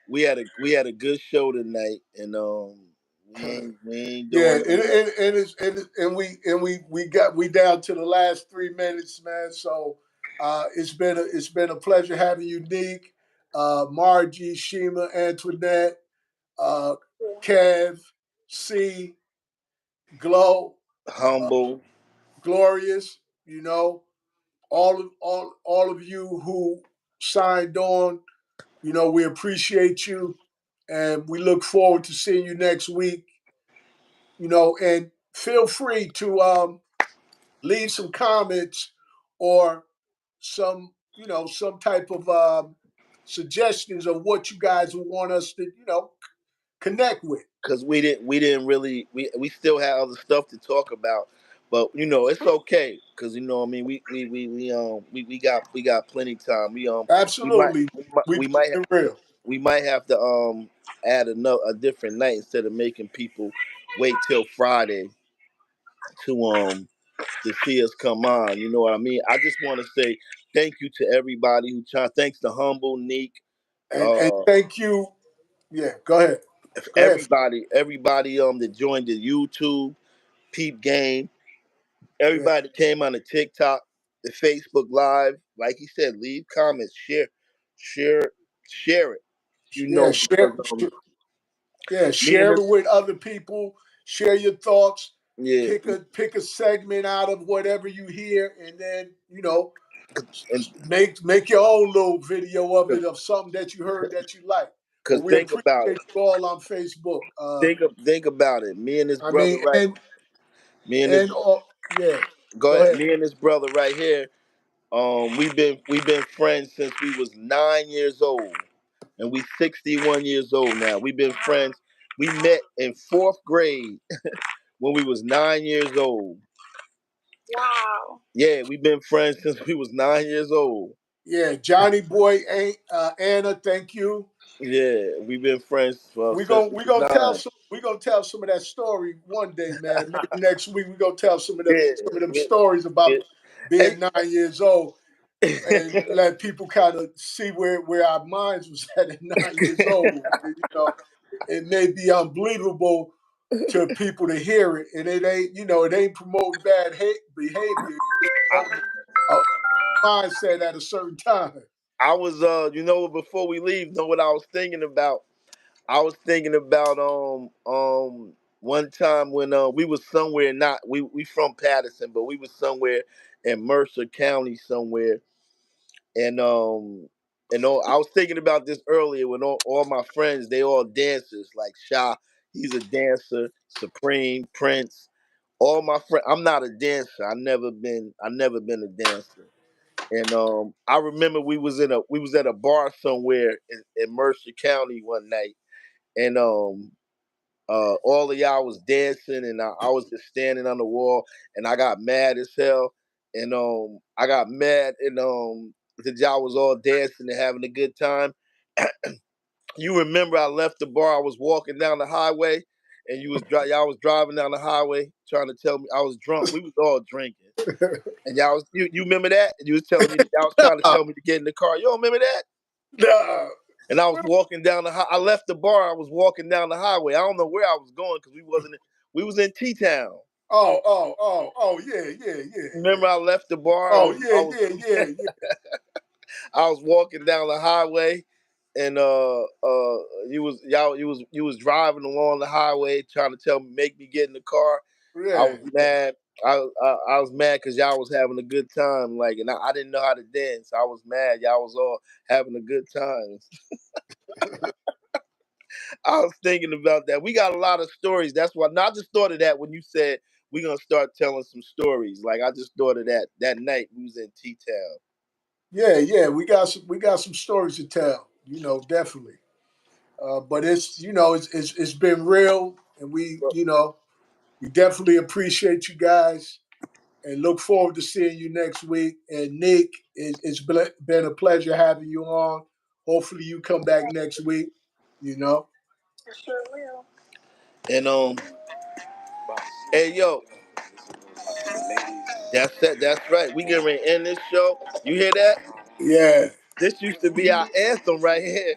We had a good show tonight and we ain't Yeah, doing none of that. we down to the last 3 minutes, man. So it's been a pleasure having you, Neek, Margie, Shima, Antoinette, uh, Kev, C, Glow, uh, Humble. Glorious. All of you who signed on. We appreciate you, and we look forward to seeing you next week. And feel free to leave some comments or some type of suggestions of what you guys would want us to connect with. Because we didn't really we still have other stuff to talk about, but it's okay because what I mean we got plenty time. We might Absolutely, we might we we might keep it real. we might have to add a different night instead of making people wait till Friday to see us come on. You know what I mean? I just want to say thank you to everybody who tried. Thanks to Humble, Neek, And uh, thank you. Yeah, go ahead. Go ahead. everybody that joined the YouTube Peep game. Yeah, Everybody that came on the TikTok, the Facebook Live. Like he said, leave comments, share, share it. yeah. Because Yeah, me and share this, it with other people. Share your thoughts. yeah, Pick a segment out of whatever you hear, and then and make your own little video of it of something that you heard that you like. But because we think appreciate about it. you all on Facebook. Think about it. Me and this I brother mean, right. Me and this. and yeah, Go go ahead. ahead. Me and this brother right here. We've been friends since we was 9 years old, and we 61 years old now. We've been friends. We met in fourth grade when we was 9 years old. Wow. Yeah, we've been friends since we was 9 years old. Yeah, Johnny Boy, Anna, thank you. Yeah, we've been friends We since gonna we we was gonna tell nine. some we gonna tell some of that story one day, man. Maybe next week we gonna tell Yeah, some of them yeah, stories yeah. about Hey, being 9 years old, and let people kind of see where our minds was at 9 years old. It may be unbelievable to people to hear it, and it ain't promoting bad behavior. It's promoting a mindset at a certain time. I was before we leave, know what I was thinking about? I was thinking about one time when we was somewhere not we from Patterson, but we was somewhere in Mercer County somewhere, and I was thinking about this earlier when all my friends, they all dancers, like Sha, he's a dancer, Supreme, Prince, all my friends. I'm not a dancer. I never been a dancer. And I remember we was at a bar somewhere in Mercer County one night, and all of y'all was dancing, and I was just standing on the wall, and I got mad as hell, and I got mad, and that y'all was all dancing and having a good time. You remember I left the bar, I was walking down the highway, and y'all was driving down the highway trying to tell me I was drunk. We was all drinking. And you remember that? And you was telling me y'all was trying to tell me to get in the car. You don't remember that? Nah. And I was walking down I left the bar. I was walking down the highway. I don't know where I was going because we was in T Town. Oh, yeah, yeah, yeah, Remember, yeah. I left the bar. Oh, yeah, yeah, yeah, yeah. I was walking down the highway, and you was driving along the highway trying to make me get in the car. I Yeah. was mad. I was mad because y'all was having a good time, like, and I didn't know how to dance. I was mad. Y'all was all having a good time. I was thinking about that. We got a lot of stories. That's why. I just thought of that when you said we're gonna start telling some stories. Like I just thought of that night we was in T Town. Yeah, yeah. We got some stories to tell, definitely. But it's been real, and we definitely appreciate you guys and look forward to seeing you next week. And Nick, it's been a pleasure having you on. Hopefully, you come back next week. You know. I sure will. And hey yo, that's it. That's right. We getting ready to end this show. You hear that? Yeah. This used to be our anthem right here.